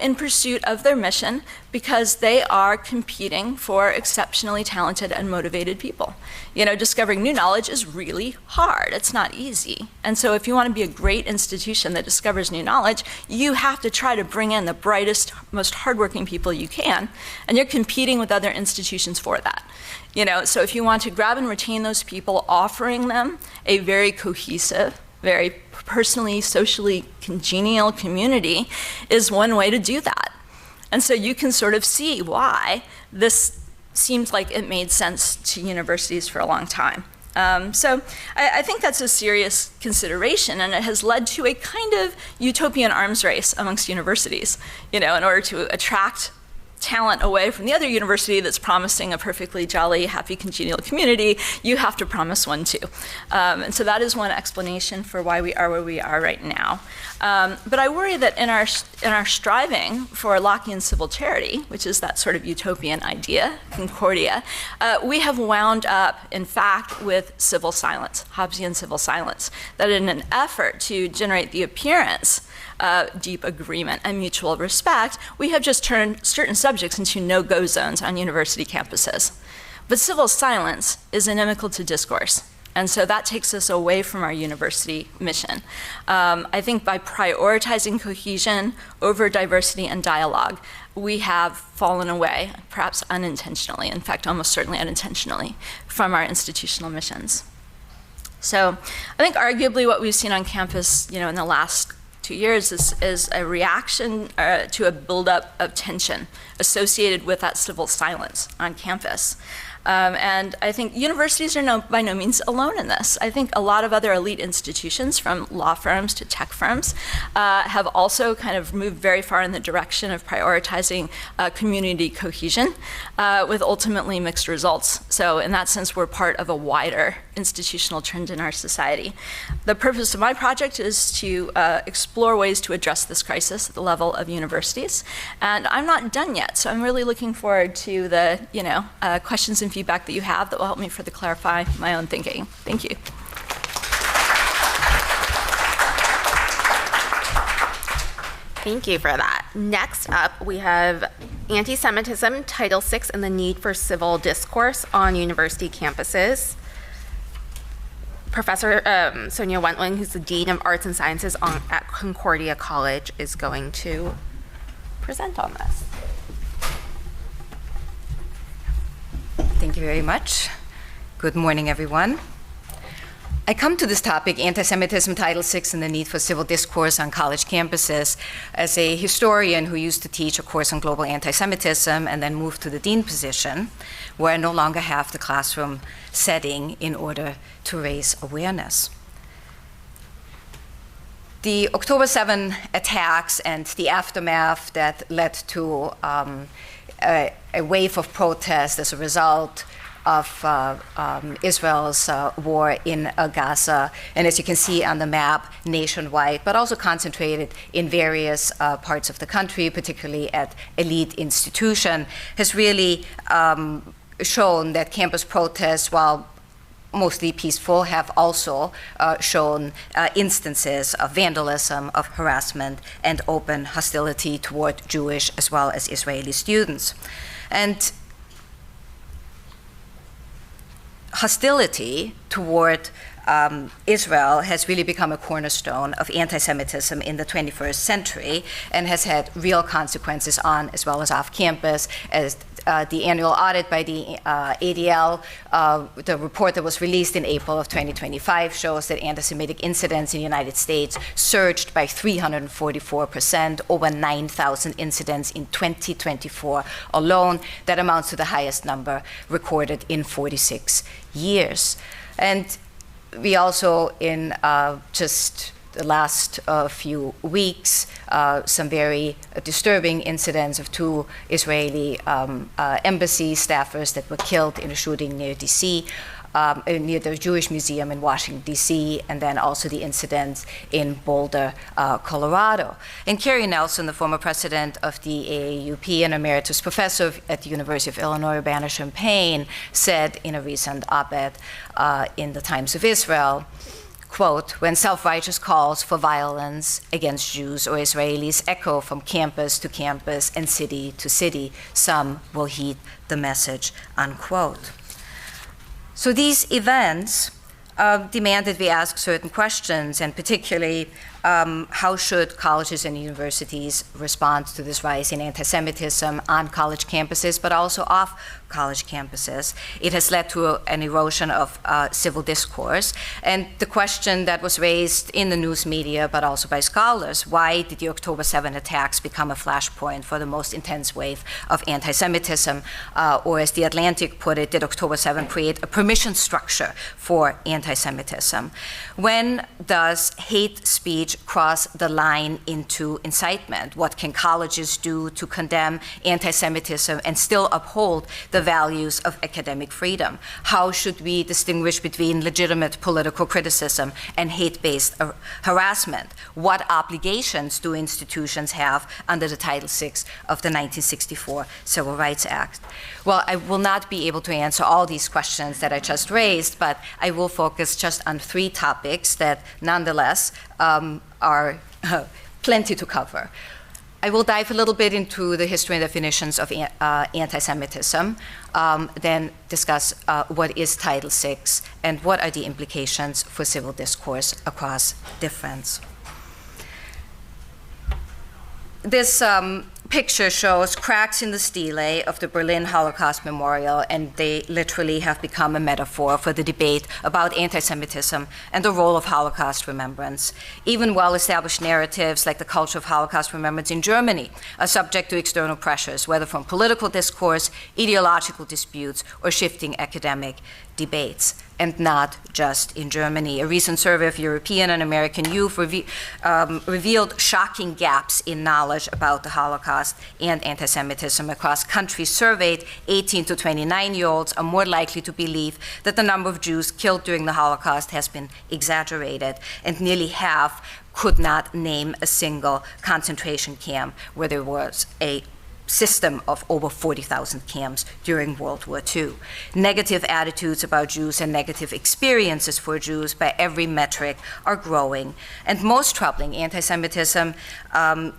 in pursuit of their mission because they are competing for exceptionally talented and motivated people. Discovering new knowledge is really hard. It's not easy. And so if you want to be a great institution that discovers new knowledge, you have to try to bring in the brightest, most hardworking people you can, and you're competing with other institutions for that. So if you want to grab and retain those people, offering them a very cohesive, very personally, socially congenial community is one way to do that. And so you can sort of see why this seems like it made sense to universities for a long time. So I think that's a serious consideration, and it has led to a kind of utopian arms race amongst universities, in order to attract talent away from the other university that's promising a perfectly jolly, happy, congenial community. You have to promise one too. And so that is one explanation for why we are where we are right now. But I worry that in our striving for Lockean civil charity, which is that sort of utopian idea, Concordia, we have wound up, in fact, with civil silence, Hobbesian civil silence, that in an effort to generate the appearance deep agreement and mutual respect, we have just turned certain subjects into no-go zones on university campuses. But civil silence is inimical to discourse, and so that takes us away from our university mission. I think by prioritizing cohesion over diversity and dialogue, we have fallen away, perhaps unintentionally, in fact, almost certainly unintentionally, from our institutional missions. So I think arguably what we've seen on campus, in the last 2 years is a reaction to a buildup of tension associated with that civil silence on campus. And I think universities are by no means alone in this. I think a lot of other elite institutions, from law firms to tech firms, have also kind of moved very far in the direction of prioritizing community cohesion with ultimately mixed results. So in that sense, we're part of a wider institutional trend in our society. The purpose of my project is to explore ways to address this crisis at the level of universities. And I'm not done yet, so I'm really looking forward to the questions and feedback that you have that will help me further clarify my own thinking. Thank you. Thank you for that. Next up, we have Antisemitism, Title VI, and the Need for Civil Discourse on University Campuses. Professor SONJA Wentling, who's the Dean of Arts and Sciences at Concordia College, is going to present on this. Thank you very much. Good morning, everyone. I come to this topic, anti-Semitism, Title VI, and the need for civil discourse on college campuses, as a historian who used to teach a course on global anti-Semitism and then moved to the dean position, where I no longer have the classroom setting in order to raise awareness. The October 7 attacks and the aftermath that led to a wave of protest as a result of Israel's war in Gaza, and as you can see on the map, nationwide, but also concentrated in various parts of the country, particularly at elite institutions, has really shown that campus protests, while mostly peaceful, have also shown instances of vandalism, of harassment, and open hostility toward Jewish as well as Israeli students. And hostility toward Israel has really become a cornerstone of anti-Semitism in the 21st century and has had real consequences on as well as off campus. As the annual audit by the ADL, the report that was released in April of 2025 shows that anti-Semitic incidents in the United States surged by 344%, over 9,000 incidents in 2024 alone. That amounts to the highest number recorded in 46 years. And we also, in just the last few weeks, some very disturbing incidents of two Israeli embassy staffers that were killed in a shooting near D.C., near the Jewish Museum in Washington, D.C., and then also the incidents in Boulder, Colorado. And Carrie Nelson, the former president of the AAUP and emeritus professor at the University of Illinois, Urbana-Champaign, said in a recent op-ed in the Times of Israel, quote, "When self-righteous calls for violence against Jews or Israelis echo from campus to campus and city to city, some will heed the message," unquote. So these events demand that we ask certain questions, and particularly how should colleges and universities respond to this rise in anti-Semitism on college campuses, but also off college campuses. It has led to an erosion of civil discourse. And the question that was raised in the news media, but also by scholars, why did the October 7 attacks become a flashpoint for the most intense wave of anti-Semitism? Or as The Atlantic put it, did October 7 create a permission structure for anti-Semitism? When does hate speech cross the line into incitement? What can colleges do to condemn anti-Semitism and still uphold the values of academic freedom? How should we distinguish between legitimate political criticism and hate-based harassment? What obligations do institutions have under the Title VI of the 1964 Civil Rights Act? Well, I will not be able to answer all these questions that I just raised, but I will focus just on three topics that nonetheless are plenty to cover. I will dive a little bit into the history and definitions of anti-Semitism, then discuss what is Title VI and what are the implications for civil discourse across difference. This picture shows cracks in the stele of the Berlin Holocaust Memorial, and they literally have become a metaphor for the debate about anti-Semitism and the role of Holocaust remembrance. Even well-established narratives like the culture of Holocaust remembrance in Germany are subject to external pressures, whether from political discourse, ideological disputes, or shifting academic debates, and not just in Germany. A recent survey of European and American youth revealed shocking gaps in knowledge about the Holocaust and anti-Semitism across countries surveyed. 18 to 29-year-olds are more likely to believe that the number of Jews killed during the Holocaust has been exaggerated, and nearly half could not name a single concentration camp where there was a system of over 40,000 camps during World War II. Negative attitudes about Jews and negative experiences for Jews by every metric are growing. And most troubling, anti-Semitism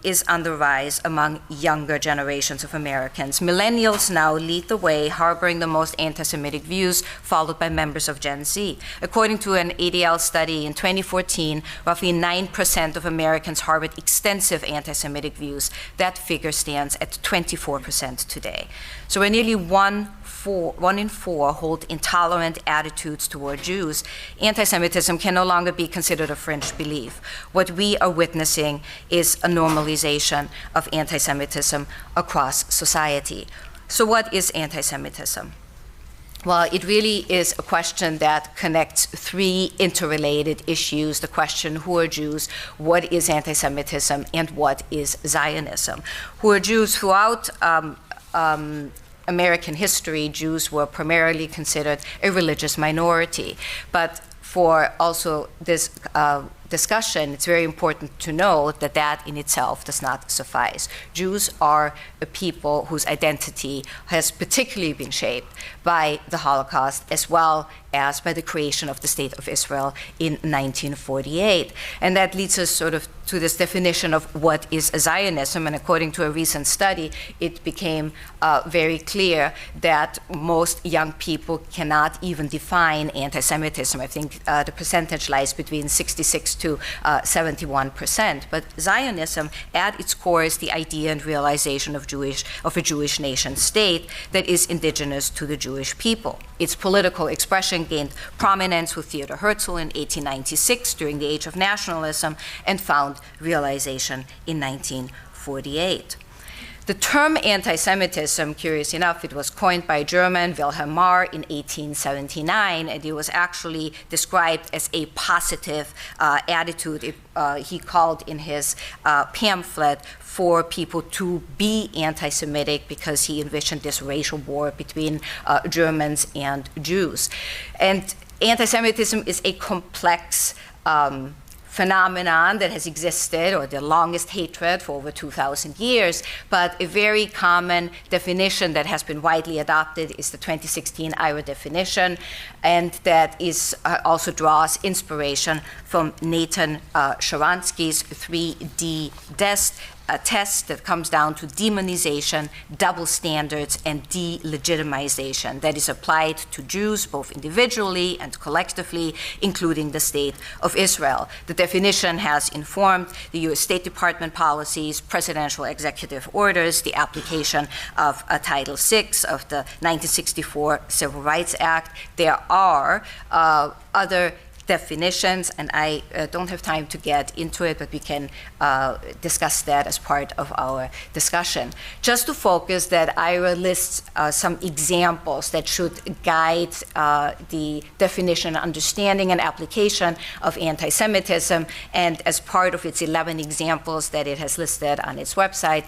is on the rise among younger generations of Americans. Millennials now lead the way, harboring the most anti-Semitic views, followed by members of Gen Z. According to an ADL study in 2014, roughly 9% of Americans harbored extensive anti-Semitic views. That figure stands at 24% today. So where nearly one in four hold intolerant attitudes toward Jews, anti-Semitism can no longer be considered a fringe belief. What we are witnessing is a normalization of anti-Semitism across society. So what is anti-Semitism? Well, it really is a question that connects three interrelated issues: the question, who are Jews, what is anti-Semitism, and what is Zionism? Who are Jews? Throughout American history, Jews were primarily considered a religious minority. But for also this discussion, it's very important to note that that in itself does not suffice. Jews are a people whose identity has particularly been shaped by the Holocaust, as well as by the creation of the State of Israel in 1948. And that leads us sort of to this definition of what is Zionism. And according to a recent study, it became very clear that most young people cannot even define anti-Semitism. I think the percentage lies between 66 to 71%. But Zionism, at its core, is the idea and realization of a Jewish nation state that is indigenous to the Jewish people. Its political expression gained prominence with Theodor Herzl in 1896 during the Age of Nationalism and found realization in 1948. The term anti-Semitism, curious enough, it was coined by German Wilhelm Marr in 1879, and it was actually described as a positive attitude. He called in his pamphlet for people to be anti-Semitic because he envisioned this racial war between Germans and Jews. And anti-Semitism is a complex phenomenon that has existed, or the longest hatred, for over 2,000 years. But a very common definition that has been widely adopted is the 2016 IRA definition, and that is also draws inspiration from Nathan Sharansky's 3D test that comes down to demonization, double standards, and delegitimization that is applied to Jews both individually and collectively, including the State of Israel. The definition has informed the U.S. State Department policies, presidential executive orders, the application of Title VI of the 1964 Civil Rights Act. There are other definitions, and I don't have time to get into it, but we can discuss that as part of our discussion. Just to focus, that IRA lists some examples that should guide the definition, understanding, and application of anti-Semitism, and as part of its 11 examples that it has listed on its website,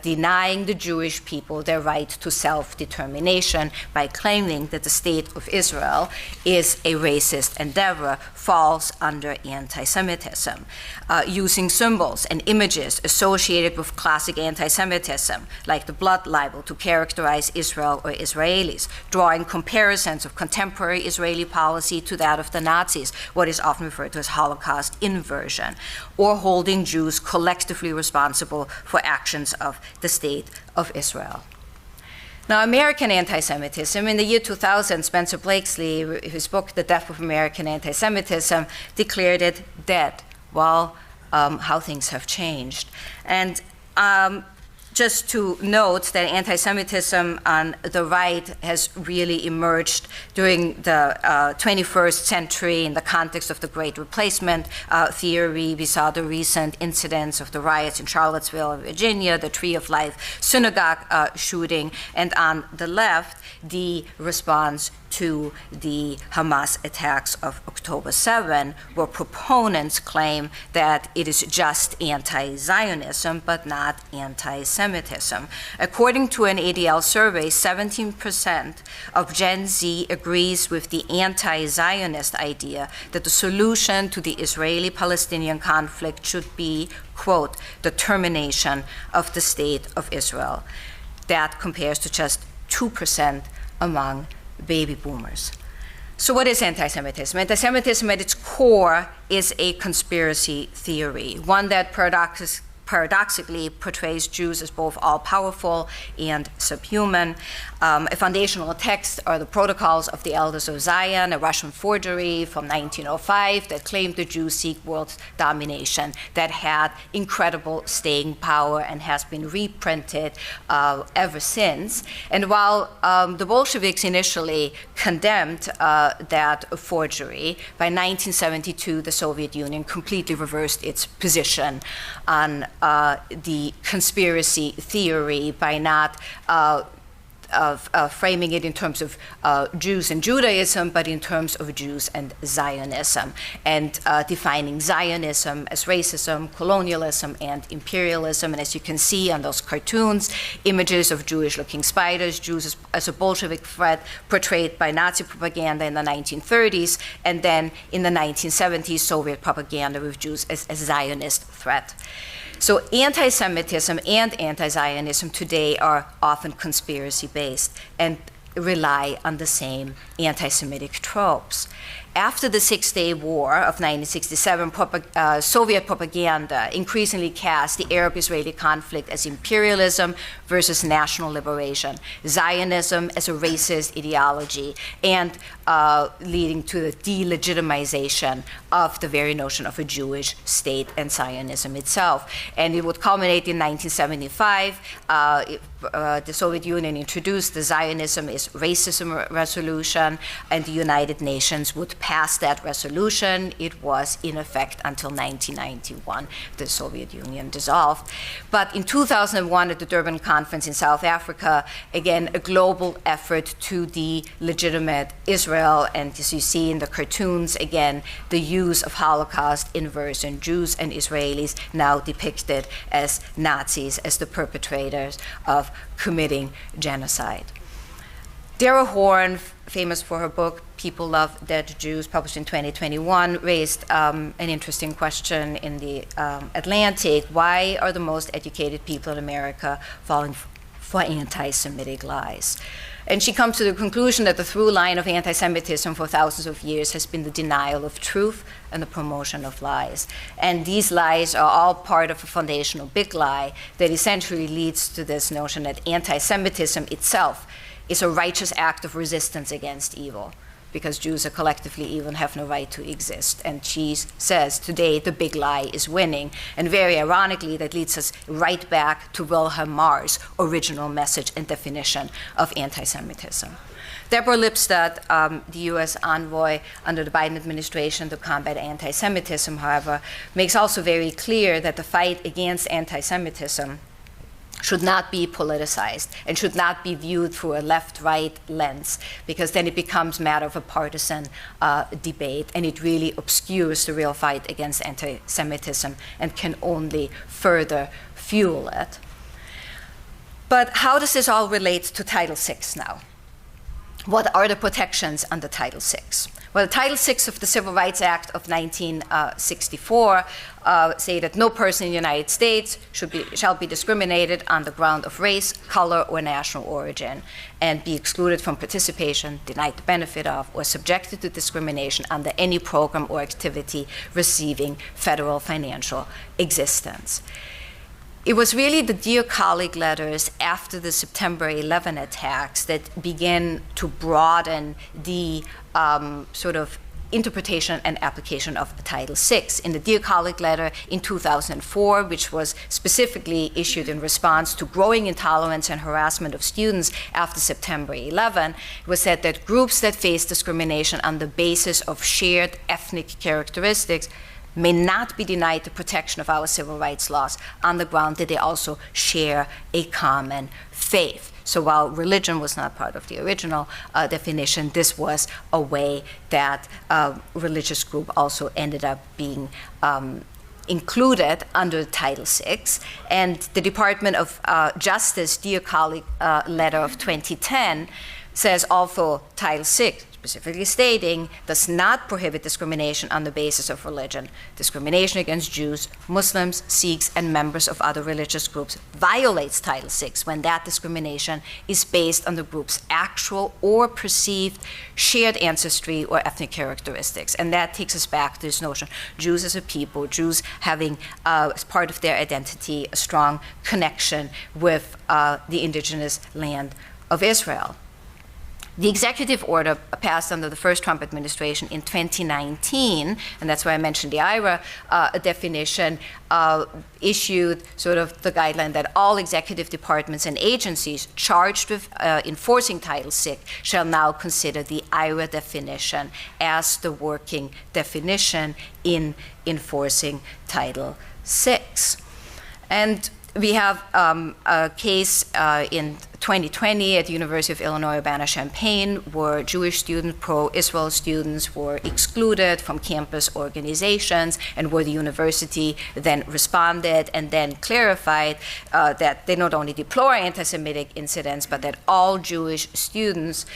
denying the Jewish people their right to self-determination by claiming that the State of Israel is a racist endeavor falls under anti-Semitism. Using symbols and images associated with classic anti-Semitism, like the blood libel, to characterize Israel or Israelis, drawing comparisons of contemporary Israeli policy to that of the Nazis, what is often referred to as Holocaust inversion, or holding Jews collectively responsible for actions of the State of Israel. Now, American anti-Semitism, in the year 2000, Spencer Blakesley, his book, The Death of American Anti-Semitism, declared it dead. Well, how things have changed. And just to note that anti-Semitism on the right has really emerged during the 21st century in the context of the Great Replacement theory. We saw the recent incidents of the riots in Charlottesville, Virginia, the Tree of Life synagogue shooting, and on the left, the response to the Hamas attacks of October 7, where proponents claim that it is just anti-Zionism but not anti-Semitism. According to an ADL survey, 17% of Gen Z agrees with the anti-Zionist idea that the solution to the Israeli-Palestinian conflict should be, quote, the termination of the state of Israel. That compares to just 2% among baby boomers. So what is anti-Semitism? Anti-Semitism at its core is a conspiracy theory, one that paradoxically portrays Jews as both all-powerful and subhuman. A foundational text are the Protocols of the Elders of Zion, a Russian forgery from 1905 that claimed the Jews seek world domination, that had incredible staying power and has been reprinted ever since. And while the Bolsheviks initially condemned that forgery, by 1972 the Soviet Union completely reversed its position on the conspiracy theory by not framing it in terms of Jews and Judaism, but in terms of Jews and Zionism, and defining Zionism as racism, colonialism, and imperialism. And as you can see on those cartoons, images of Jewish-looking spiders, Jews as a Bolshevik threat portrayed by Nazi propaganda in the 1930s, and then in the 1970s, Soviet propaganda with Jews as a Zionist threat. So anti-Semitism and anti-Zionism today are often conspiracy-based and rely on the same anti-Semitic tropes. After the Six-Day War of 1967, Soviet propaganda increasingly cast the Arab-Israeli conflict as imperialism versus national liberation, Zionism as a racist ideology, and leading to the delegitimization of the very notion of a Jewish state and Zionism itself. And it would culminate in 1975. The Soviet Union introduced the Zionism is Racism resolution, and the United Nations would pass that resolution. It was in effect until 1991. The Soviet Union dissolved. But in 2001, at the Durban Conference in South Africa, again, a global effort to delegitimate Israel, and as you see in the cartoons, again, the use of Holocaust inversion, Jews and Israelis now depicted as Nazis, as the perpetrators of committing genocide. Dara Horn, famous for her book, People Love Dead Jews, published in 2021, raised an interesting question in the Atlantic. Why are the most educated people in America falling for anti-Semitic lies? And she comes to the conclusion that the through line of anti-Semitism for thousands of years has been the denial of truth and the promotion of lies. And these lies are all part of a foundational big lie that essentially leads to this notion that anti-Semitism itself is a righteous act of resistance against evil, because Jews are collectively evil and have no right to exist. And she says today the big lie is winning. And very ironically, that leads us right back to Wilhelm Marr's original message and definition of anti-Semitism. Deborah Lipstadt, the US envoy under the Biden administration to combat anti-Semitism, however, makes also very clear that the fight against anti-Semitism should not be politicized and should not be viewed through a left-right lens, because then it becomes a matter of a partisan debate, and it really obscures the real fight against anti-Semitism and can only further fuel it. But how does this all relate to Title VI now? What are the protections under Title VI? Well, Title VI of the Civil Rights Act of 1964 say that no person in the United States shall be discriminated on the ground of race, color, or national origin, and be excluded from participation, denied the benefit of, or subjected to discrimination under any program or activity receiving federal financial assistance. It was really the Dear Colleague letters after the September 11 attacks that began to broaden the sort of interpretation and application of Title VI. In the Dear Colleague letter in 2004, which was specifically issued in response to growing intolerance and harassment of students after September 11, it was said that groups that face discrimination on the basis of shared ethnic characteristics may not be denied the protection of our civil rights laws on the ground that they also share a common faith. So while religion was not part of the original definition, this was a way that religious group also ended up being included under Title VI. And the Department of Justice Dear Colleague letter of 2010 says also Title VI, specifically stating, does not prohibit discrimination on the basis of religion. Discrimination against Jews, Muslims, Sikhs, and members of other religious groups violates Title VI when that discrimination is based on the group's actual or perceived shared ancestry or ethnic characteristics. And that takes us back to this notion, Jews as a people, Jews having as part of their identity a strong connection with the indigenous land of Israel. The executive order passed under the first Trump administration in 2019, and that's why I mentioned the IRA definition, issued sort of the guideline that all executive departments and agencies charged with enforcing Title VI shall now consider the IRA definition as the working definition in enforcing Title VI. And we have a case in 2020 at the University of Illinois Urbana-Champaign where Jewish students, pro-Israel students, were excluded from campus organizations, and where the university then responded and then clarified that they not only deplore anti-Semitic incidents, but that all Jewish students,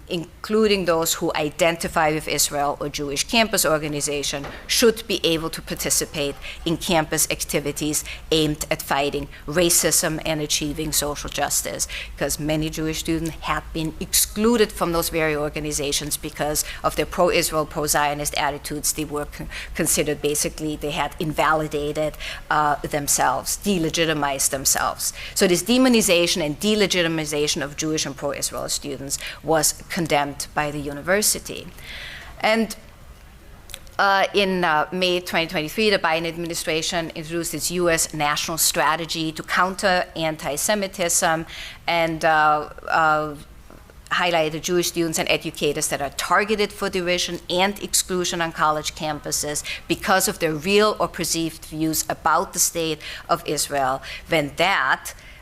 including those who identify with Israel or Jewish campus organization, should be able to participate in campus activities aimed at fighting racism and achieving social justice, because many Jewish students have been excluded from those very organizations because of their pro-Israel, pro-Zionist attitudes. They were considered, basically, they had invalidated themselves, delegitimized themselves. So this demonization and delegitimization of Jewish and pro-Israel students was condemned by the university. And in May 2023, the Biden administration introduced its U.S. national strategy to counter anti-Semitism and highlighted Jewish students and educators that are targeted for derision and exclusion on college campuses because of their real or perceived views about the state of Israel.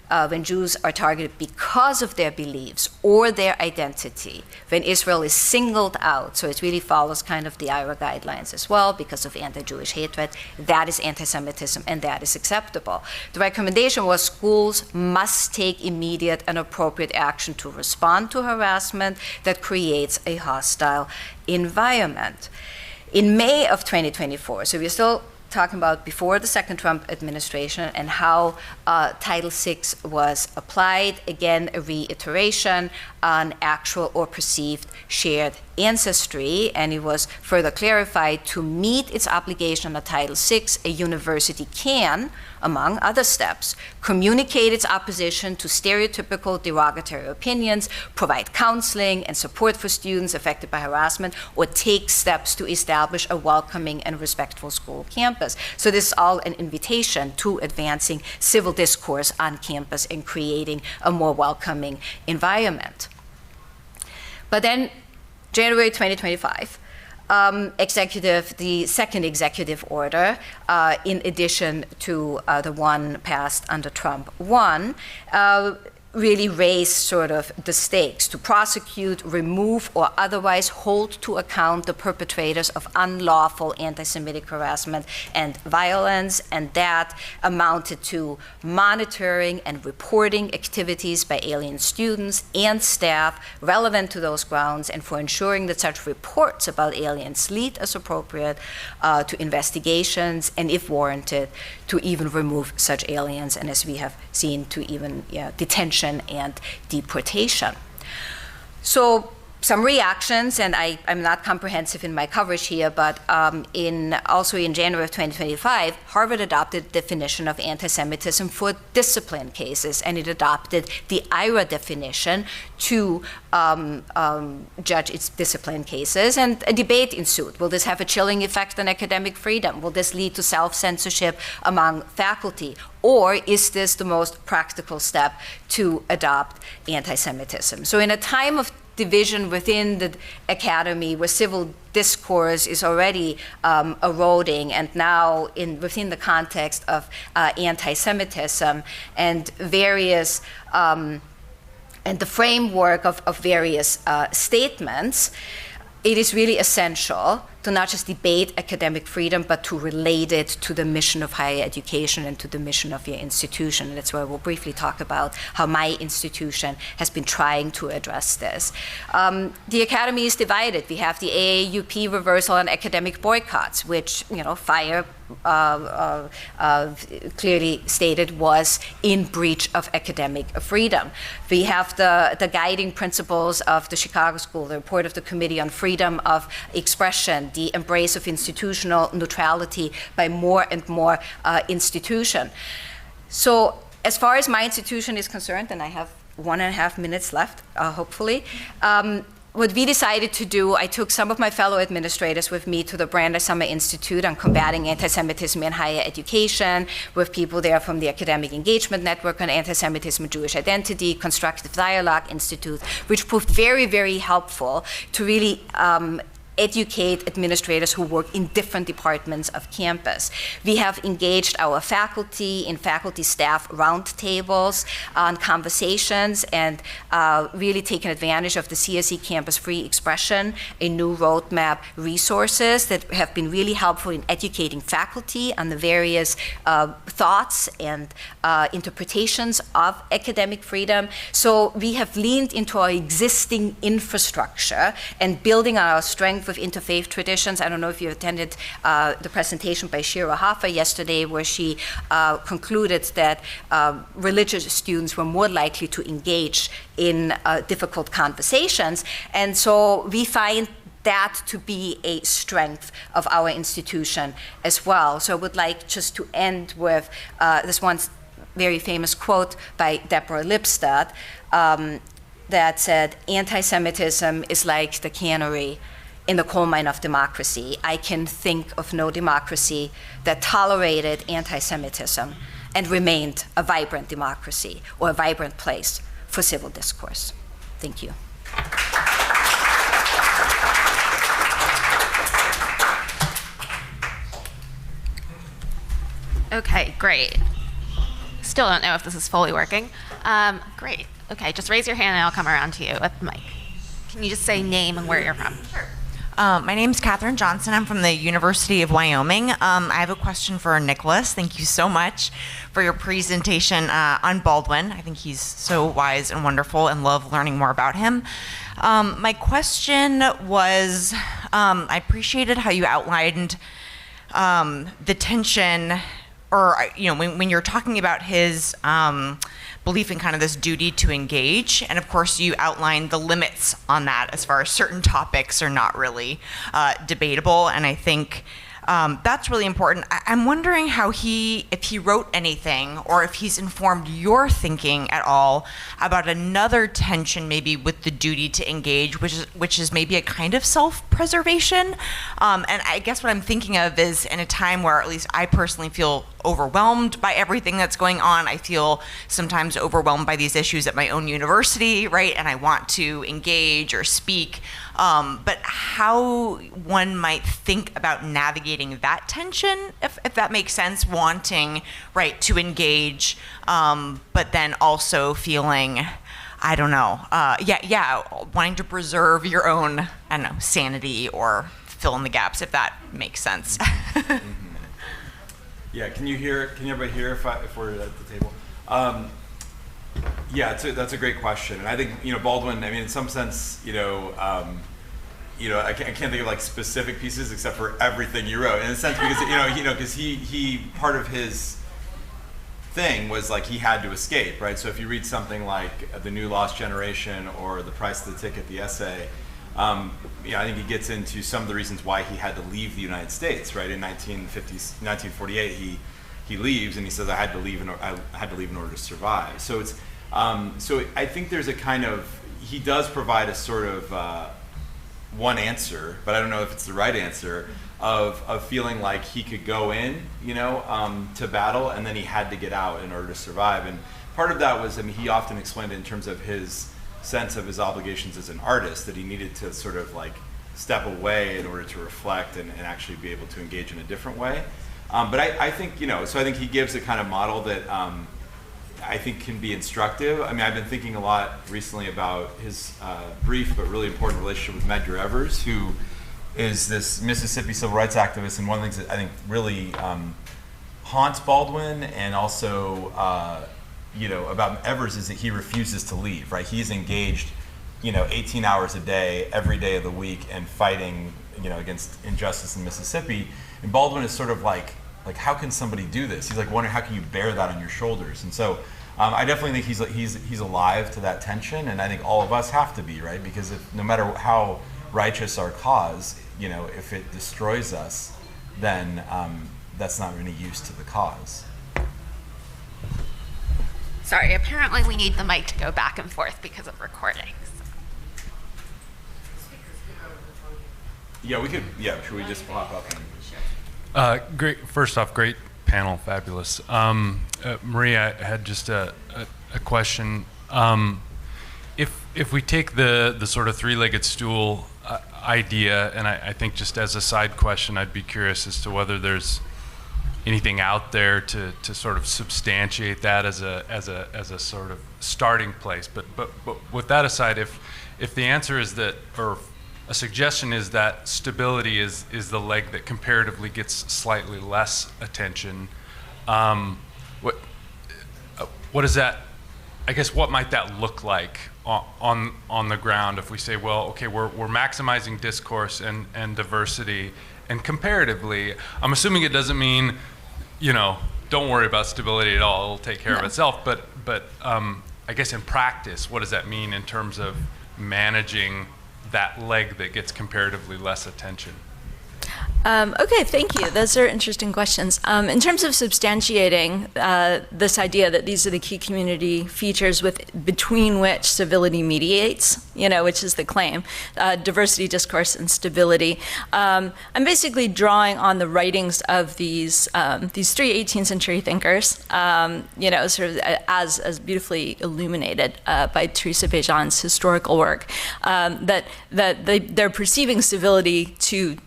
When Jews are targeted because of their beliefs or their identity, when Israel is singled out, so it really follows kind of the IRA guidelines as well because of anti-Jewish hatred, that is anti-Semitism and that is acceptable. The recommendation was schools must take immediate and appropriate action to respond to harassment that creates a hostile environment. In May of 2024, so we're still talking about before the second Trump administration and how Title VI was applied. Again, a reiteration on actual or perceived shared ancestry, and it was further clarified to meet its obligation under Title VI, a university can, among other steps, communicate its opposition to stereotypical derogatory opinions, provide counseling and support for students affected by harassment, or take steps to establish a welcoming and respectful school campus. So this is all an invitation to advancing civil discourse on campus and creating a more welcoming environment. But then, January 2025, the second executive order, in addition to the one passed under Trump 1, really raised sort of the stakes to prosecute, remove, or otherwise hold to account the perpetrators of unlawful anti-Semitic harassment and violence, and that amounted to monitoring and reporting activities by alien students and staff relevant to those grounds, and for ensuring that such reports about aliens lead, as appropriate, to investigations, and if warranted, to even remove such aliens, and as we have seen, to even detention and deportation. So some reactions, and I'm not comprehensive in my coverage here, but also in January of 2025, Harvard adopted the definition of anti-Semitism for discipline cases, and it adopted the IRA definition to judge its discipline cases, and a debate ensued. Will this have a chilling effect on academic freedom? Will this lead to self-censorship among faculty? Or is this the most practical step to adopt anti-Semitism? So in a time of division within the academy where civil discourse is already eroding, and now within the context of anti-Semitism and various and the framework of various statements, it is really essential to not just debate academic freedom, but to relate it to the mission of higher education and to the mission of your institution. And that's why we'll briefly talk about how my institution has been trying to address this. The academy is divided. We have the AAUP reversal on academic boycotts, which, FIRE clearly stated was in breach of academic freedom. We have the guiding principles of the Chicago School, the report of the Committee on Freedom of Expression, the embrace of institutional neutrality by more and more institution. So as far as my institution is concerned, and I have 1.5 minutes left, hopefully, what we decided to do, I took some of my fellow administrators with me to the Brandeis Summer Institute on combating anti-Semitism in higher education, with people there from the Academic Engagement Network on Anti-Semitism and Jewish Identity, Constructive Dialogue Institute, which proved very, very helpful to really educate administrators who work in different departments of campus. We have engaged our faculty in faculty staff roundtables on conversations and really taken advantage of the CSE Campus Free Expression, a new roadmap resources that have been really helpful in educating faculty on the various thoughts and interpretations of academic freedom. So we have leaned into our existing infrastructure and building on our strength with interfaith traditions. I don't know if you attended the presentation by Shira Hoffa yesterday, where she concluded that religious students were more likely to engage in difficult conversations. And so we find that to be a strength of our institution as well. So I would like just to end with this one very famous quote by Deborah Lipstadt that said, "Anti-Semitism is like the canary in the coal mine of democracy. I can think of no democracy that tolerated anti-Semitism and remained a vibrant democracy or a vibrant place for civil discourse." Thank you. Okay, great. Still don't know if this is fully working. Great. Okay, just raise your hand and I'll come around to you with the mic. Can you just say name and where you're from? Sure. My name's Katherine Johnson. I'm from the University of Wyoming. I have a question for Nicholas. Thank you so much for your presentation on Baldwin. I think he's so wise and wonderful and love learning more about him. My question was, I appreciated how you outlined the tension, or when you're talking about his belief in kind of this duty to engage, and of course you outlined the limits on that as far as certain topics are not really debatable, and I think that's really important. I'm wondering how if he wrote anything, or if he's informed your thinking at all about another tension maybe with the duty to engage, which is maybe a kind of self-preservation. And I guess what I'm thinking of is, in a time where at least I personally feel overwhelmed by everything that's going on. I feel sometimes overwhelmed by these issues at my own university, right? And I want to engage or speak. But how one might think about navigating that tension, if that makes sense, wanting, right, to engage, but then also feeling, I don't know, wanting to preserve your own, I don't know, sanity, or fill in the gaps, if that makes sense. Yeah, can everybody hear if we're at the table? Yeah, that's a great question. And I think, Baldwin, I mean, in some sense, I can't think of like specific pieces except for everything you wrote, in a sense, because, because he part of his thing was like he had to escape, right? So if you read something like The New Lost Generation or The Price of the Ticket, the essay, I think he gets into some of the reasons why he had to leave the United States, right? In 1948, he leaves, and he says, I had to leave in order to survive. So it's so I think there's a kind of, he does provide a sort of one answer, but I don't know if it's the right answer, of feeling like he could go in, to battle, and then he had to get out in order to survive. And part of that was, he often explained it in terms of his sense of his obligations as an artist, that he needed to sort of like step away in order to reflect and actually be able to engage in a different way. But I think, so I think he gives a kind of model that I think can be instructive. I mean, I've been thinking a lot recently about his brief but really important relationship with Medgar Evers, who is this Mississippi civil rights activist, and one of the things that I think really haunts Baldwin and also about Evers is that he refuses to leave, right? He's engaged 18 hours a day, every day of the week, and fighting against injustice in Mississippi. And Baldwin is sort of like how can somebody do this? He's like wondering how can you bear that on your shoulders. And so I definitely think he's alive to that tension, and I think all of us have to be, right? Because no matter how righteous our cause, if it destroys us, then that's not any use to the cause. Sorry, apparently we need the mic to go back and forth because of recordings. Yeah, we could. Yeah, should we just pop up? Great. First off, great panel, fabulous. Maria, I had just a question. If we take the sort of three-legged stool idea, and I think just as a side question, I'd be curious as to whether there's anything out there to sort of substantiate that as a sort of starting place. But with that aside, if the answer is that, or a suggestion is that stability is the leg that comparatively gets slightly less attention, what is that? I guess what might that look like on the ground if we say, well, okay, we're maximizing discourse and diversity, and comparatively, I'm assuming it doesn't mean, don't worry about stability at all, it'll take care of itself, but I guess in practice, what does that mean in terms of managing that leg that gets comparatively less attention? Okay, thank you. Those are interesting questions. In terms of substantiating this idea that these are the key community features between which civility mediates, which is the claim, diversity, discourse, and stability, I'm basically drawing on the writings of these three 18th century thinkers, sort of as beautifully illuminated by Teresa Bejan's historical work, that they're perceiving civility to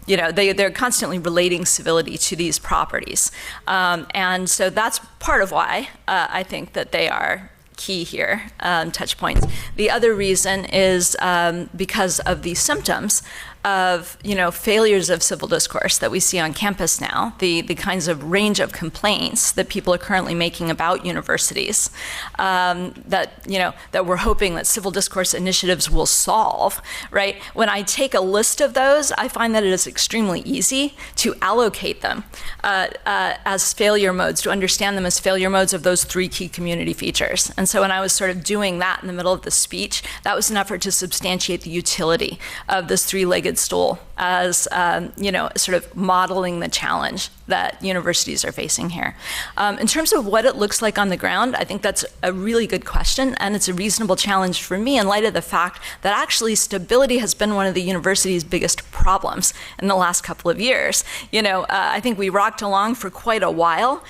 they're constantly relating civility to these properties. And so that's part of why I think that they are key here, touch points. The other reason is because of the symptoms of failures of civil discourse that we see on campus now, the kinds of range of complaints that people are currently making about universities, that we're hoping that civil discourse initiatives will solve, right? When I take a list of those, I find that it is extremely easy to allocate them as failure modes, to understand them as failure modes of those three key community features. And so when I was sort of doing that in the middle of the speech, that was an effort to substantiate the utility of this three-legged stool as sort of modeling the challenge that universities are facing here. In terms of what it looks like on the ground, I think that's a really good question, and it's a reasonable challenge for me in light of the fact that actually stability has been one of the university's biggest problems in the last couple of years. I think we rocked along for quite a while,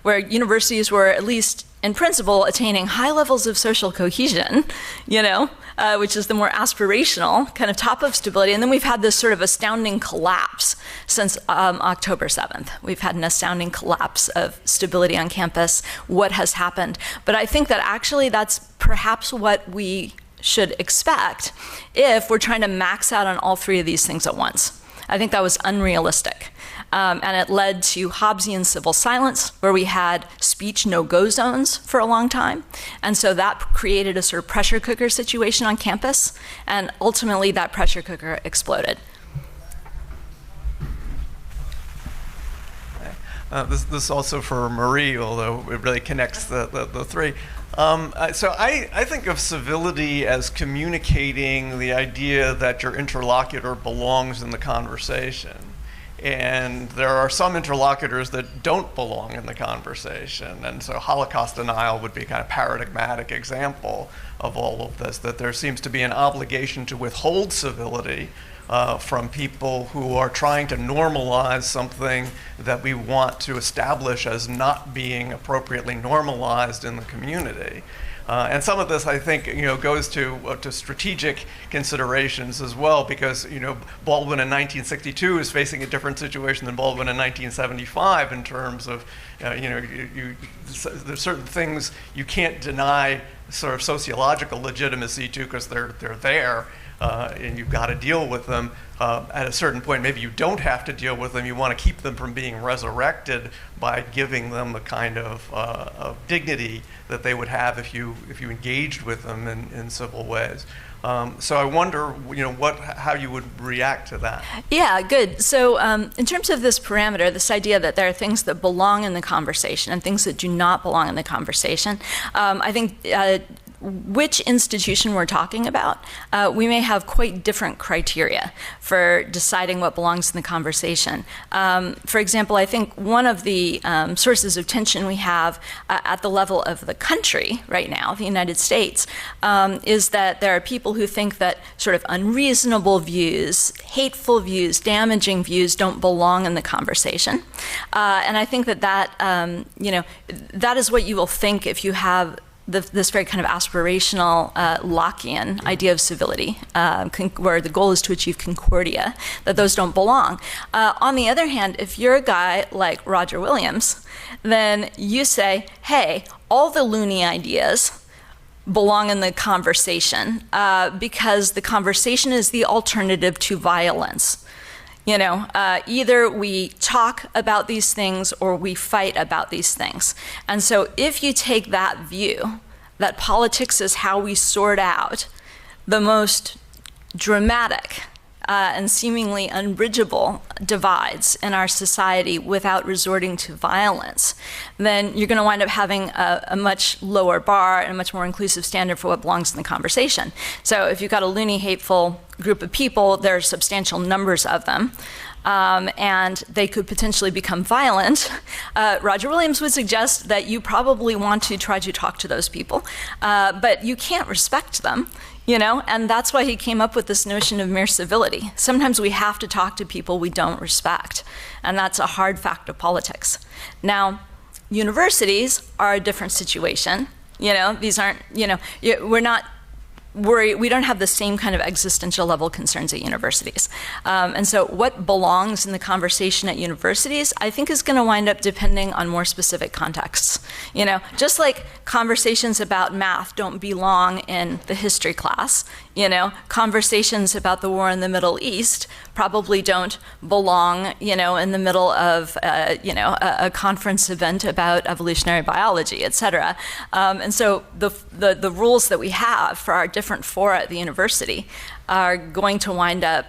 where universities were at least in principle attaining high levels of social cohesion, which is the more aspirational kind of top of stability. And then we've had this sort of astounding collapse since October 7th. We've had an astounding collapse of stability on campus. What has happened? But I think that actually that's perhaps what we should expect if we're trying to max out on all three of these things at once. I think that was unrealistic. And it led to Hobbesian civil silence, where we had speech no-go zones for a long time. And so that created a sort of pressure cooker situation on campus, and ultimately that pressure cooker exploded. This also for Marie, although it really connects the three. So I think of civility as communicating the idea that your interlocutor belongs in the conversation. And there are some interlocutors that don't belong in the conversation. And so Holocaust denial would be a kind of paradigmatic example of all of this, that there seems to be an obligation to withhold civility from people who are trying to normalize something that we want to establish as not being appropriately normalized in the community. And some of this, I think, goes to strategic considerations as well, because Baldwin in 1962 is facing a different situation than Baldwin in 1975 in terms of there's certain things you can't deny sort of sociological legitimacy to because they're there. And you've got to deal with them. At a certain point, maybe you don't have to deal with them. You want to keep them from being resurrected by giving them the kind of dignity that they would have if you engaged with them in civil ways. So I wonder, how you would react to that. Yeah, good. So in terms of this parameter, this idea that there are things that belong in the conversation and things that do not belong in the conversation, I think which institution we're talking about, we may have quite different criteria for deciding what belongs in the conversation. For example, I think one of the sources of tension we have at the level of the country right now, the United States, is that there are people who think that sort of unreasonable views, hateful views, damaging views don't belong in the conversation. And I think that that is what you will think if you have this very kind of aspirational Lockean idea of civility, where the goal is to achieve Concordia, that those don't belong. On the other hand, if you're a guy like Roger Williams, then you say, hey, all the loony ideas belong in the conversation because the conversation is the alternative to violence. Either we talk about these things or we fight about these things. And so if you take that view, that politics is how we sort out the most dramatic and seemingly unbridgeable divides in our society without resorting to violence, then you're going to wind up having a much lower bar and a much more inclusive standard for what belongs in the conversation. So if you've got a loony, hateful group of people, there are substantial numbers of them, and they could potentially become violent. Roger Williams would suggest that you probably want to try to talk to those people, but you can't respect them. And that's why he came up with this notion of mere civility. Sometimes we have to talk to people we don't respect, and that's a hard fact of politics. Now, universities are a different situation. These aren't, we're not worried, we don't have the same kind of existential level concerns at universities. And so what belongs in the conversation at universities, I think, is going to wind up depending on more specific contexts. Just like conversations about math don't belong in the history class, conversations about the war in the Middle East probably don't belong, in the middle of, a conference event about evolutionary biology, et cetera. And so the rules that we have for our different fora at the university are going to wind up,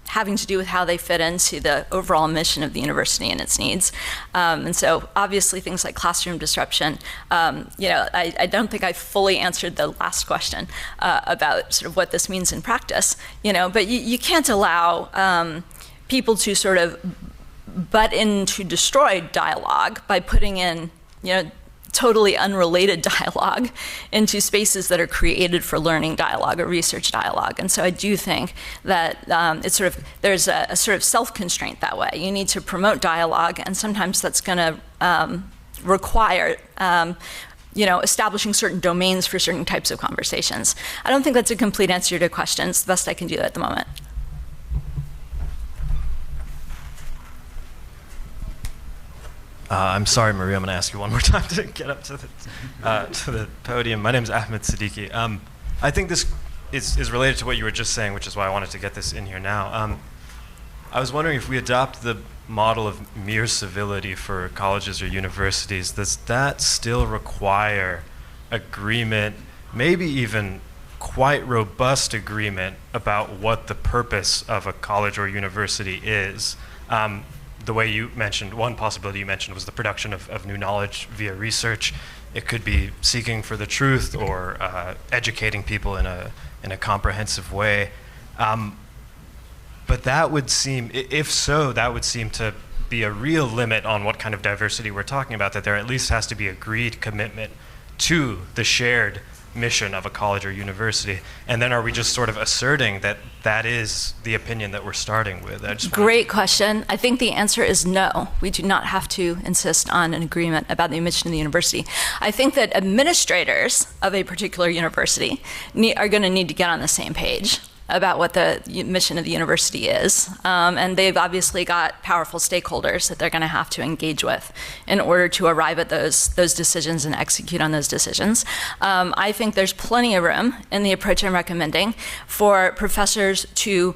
having to do with how they fit into the overall mission of the university and its needs. And so obviously things like classroom disruption, I don't think I fully answered the last question about sort of what this means in practice, but you can't allow people to sort of butt in to destroy dialogue by putting in, totally unrelated dialogue into spaces that are created for learning dialogue or research dialogue. And so I do think that there's a sort of self-constraint that way. You need to promote dialogue, and sometimes that's going to require establishing certain domains for certain types of conversations. I don't think that's a complete answer to your question. It's the best I can do at the moment. I'm sorry, Maria, I'm going to ask you one more time to get up to the podium. My name is Ahmed Siddiqui. I think this is related to what you were just saying, which is why I wanted to get this in here now. I was wondering if we adopt the model of mere civility for colleges or universities, does that still require agreement, maybe even quite robust agreement about what the purpose of a college or university is? The way you mentioned, one possibility you mentioned was the production of new knowledge via research. It could be seeking for the truth or educating people in a comprehensive way. But that would seem, if so, that would seem to be a real limit on what kind of diversity we're talking about, that there at least has to be agreed commitment to the shared mission of a college or university? And then are we just sort of asserting that that is the opinion that we're starting with? Great question. I think the answer is no. We do not have to insist on an agreement about the mission of the university. I think that administrators of a particular university are going to need to get on the same page about what the mission of the university is. And they've obviously got powerful stakeholders that they're going to have to engage with in order to arrive at those decisions and execute on those decisions. I think there's plenty of room in the approach I'm recommending for professors to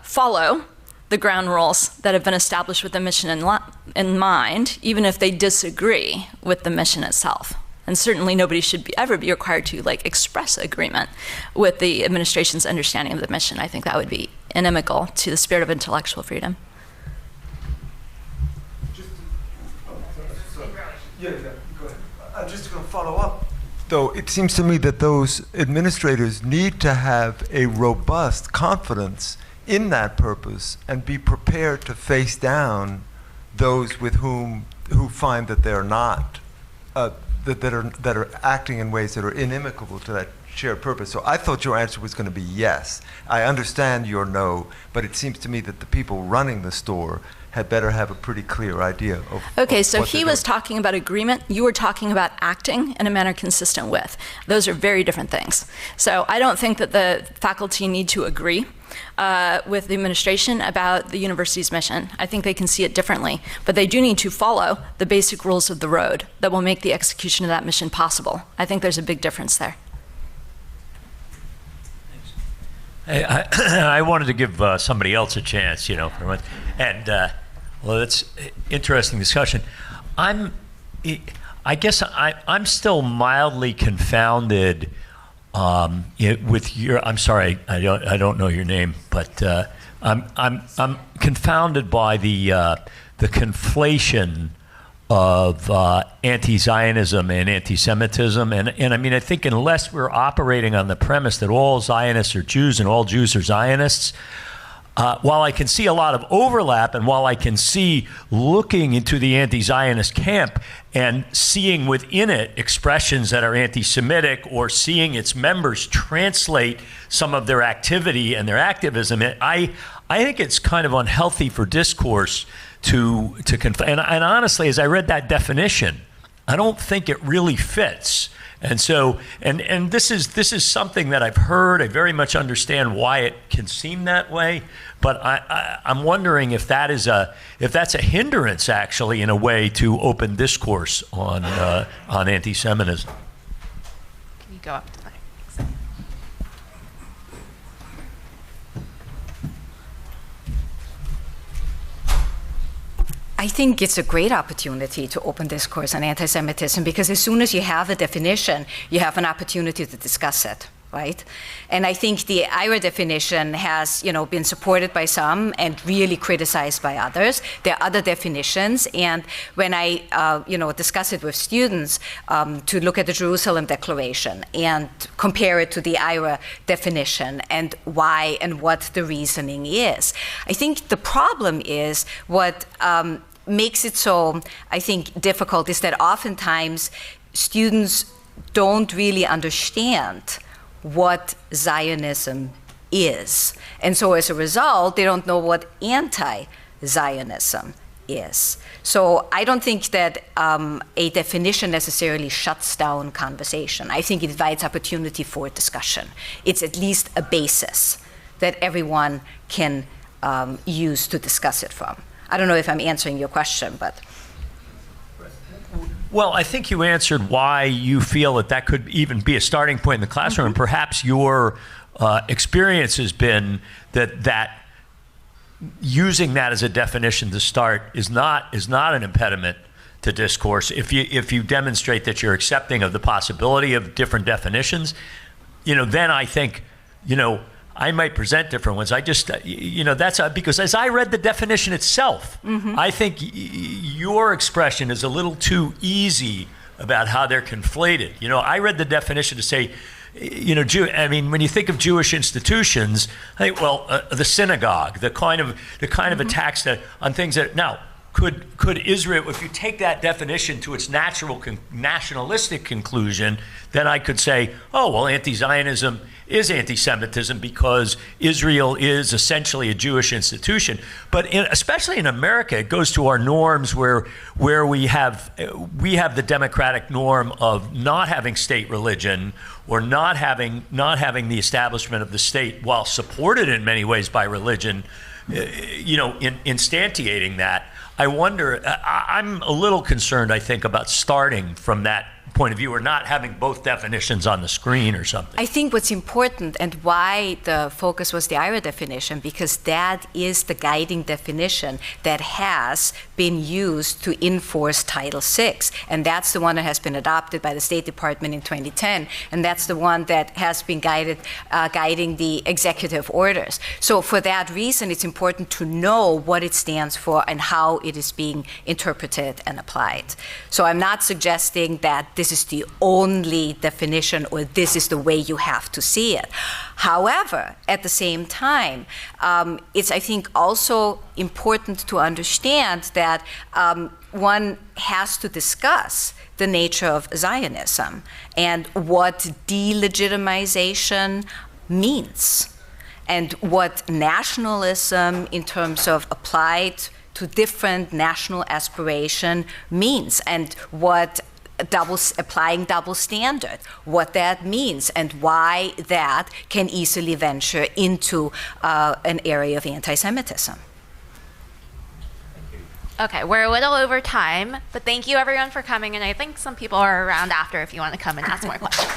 follow the ground rules that have been established with the mission in mind, even if they disagree with the mission itself. And certainly nobody should ever be required to express agreement with the administration's understanding of the mission. I think that would be inimical to the spirit of intellectual freedom. Go ahead. I'm just going to follow up. Though it seems to me that those administrators need to have a robust confidence in that purpose and be prepared to face down those who find that they're not that are acting in ways that are inimical to that shared purpose. So I thought your answer was going to be yes. I understand your no, but it seems to me that the people running the store had better have a pretty clear idea of Okay, of so what he they're was doing. talking about agreement. You were talking about acting in a manner consistent with. Those are very different things. So I don't think that the faculty need to agree with the administration about the university's mission. I think they can see it differently, but they do need to follow the basic rules of the road that will make the execution of that mission possible. I think there's a big difference there. I wanted to give somebody else a chance, and well, that's interesting discussion. I guess I'm still mildly confounded with your. I'm sorry, I don't know your name, but I'm confounded by the conflation of anti-Zionism and anti-Semitism, and I mean, I think unless we're operating on the premise that all Zionists are Jews and all Jews are Zionists, while I can see a lot of overlap, and while I can see looking into the anti-Zionist camp and seeing within it expressions that are anti-Semitic, or seeing its members translate some of their activity and their activism, I think it's kind of unhealthy for discourse to and honestly, as I read that definition, I don't think it really fits. And so, and this is something that I've heard. I very much understand why it can seem that way, but I'm wondering if that's a hindrance, actually, in a way, to open discourse on anti-Semitism. Can you go up to the mic? I think it's a great opportunity to open discourse on anti-Semitism, because as soon as you have a definition, you have an opportunity to discuss it, right? And I think the IRA definition has, been supported by some and really criticized by others. There are other definitions, and when I, discuss it with students, to look at the Jerusalem Declaration and compare it to the IRA definition and why and what the reasoning is. I think the problem is what makes it so, I think, difficult is that oftentimes students don't really understand what Zionism is. And so as a result, they don't know what anti-Zionism is. So I don't think that a definition necessarily shuts down conversation. I think it invites opportunity for discussion. It's at least a basis that everyone can use to discuss it from. I don't know if I'm answering your question, but. Well, I think you answered why you feel that could even be a starting point in the classroom. Mm-hmm. And perhaps your experience has been that using that as a definition to start is not an impediment to discourse. If you demonstrate that you're accepting of the possibility of different definitions, then I think, I might present different ones. I just, that's because as I read the definition itself, mm-hmm. I think your expression is a little too easy about how they're conflated. I read the definition to say, when you think of Jewish institutions, I think, the synagogue, the kind of mm-hmm. attacks on things that now could Israel, if you take that definition to its natural nationalistic conclusion, then I could say, oh, well, anti-Zionism is anti-Semitism because Israel is essentially a Jewish institution. But especially in America, it goes to our norms where we have the democratic norm of not having state religion, or not having the establishment of the state, while supported in many ways by religion, instantiating that. I wonder, I'm a little concerned, I think, about starting from that point of view, or not having both definitions on the screen or something. I think what's important, and why the focus was the IRA definition, because that is the guiding definition that has been used to enforce Title VI. And that's the one that has been adopted by the State Department in 2010. And that's the one that has been guiding the executive orders. So for that reason, it's important to know what it stands for and how it is being interpreted and applied. So I'm not suggesting that this is the only definition or this is the way you have to see it. However, at the same time, it's, I think, also important to understand that one has to discuss the nature of Zionism and what delegitimization means, and what nationalism in terms of applied to different national aspiration means, and what applying double standard, what that means, and why that can easily venture into an area of anti-Semitism. Okay, we're a little over time, but thank you everyone for coming, and I think some people are around after if you want to come and ask more questions.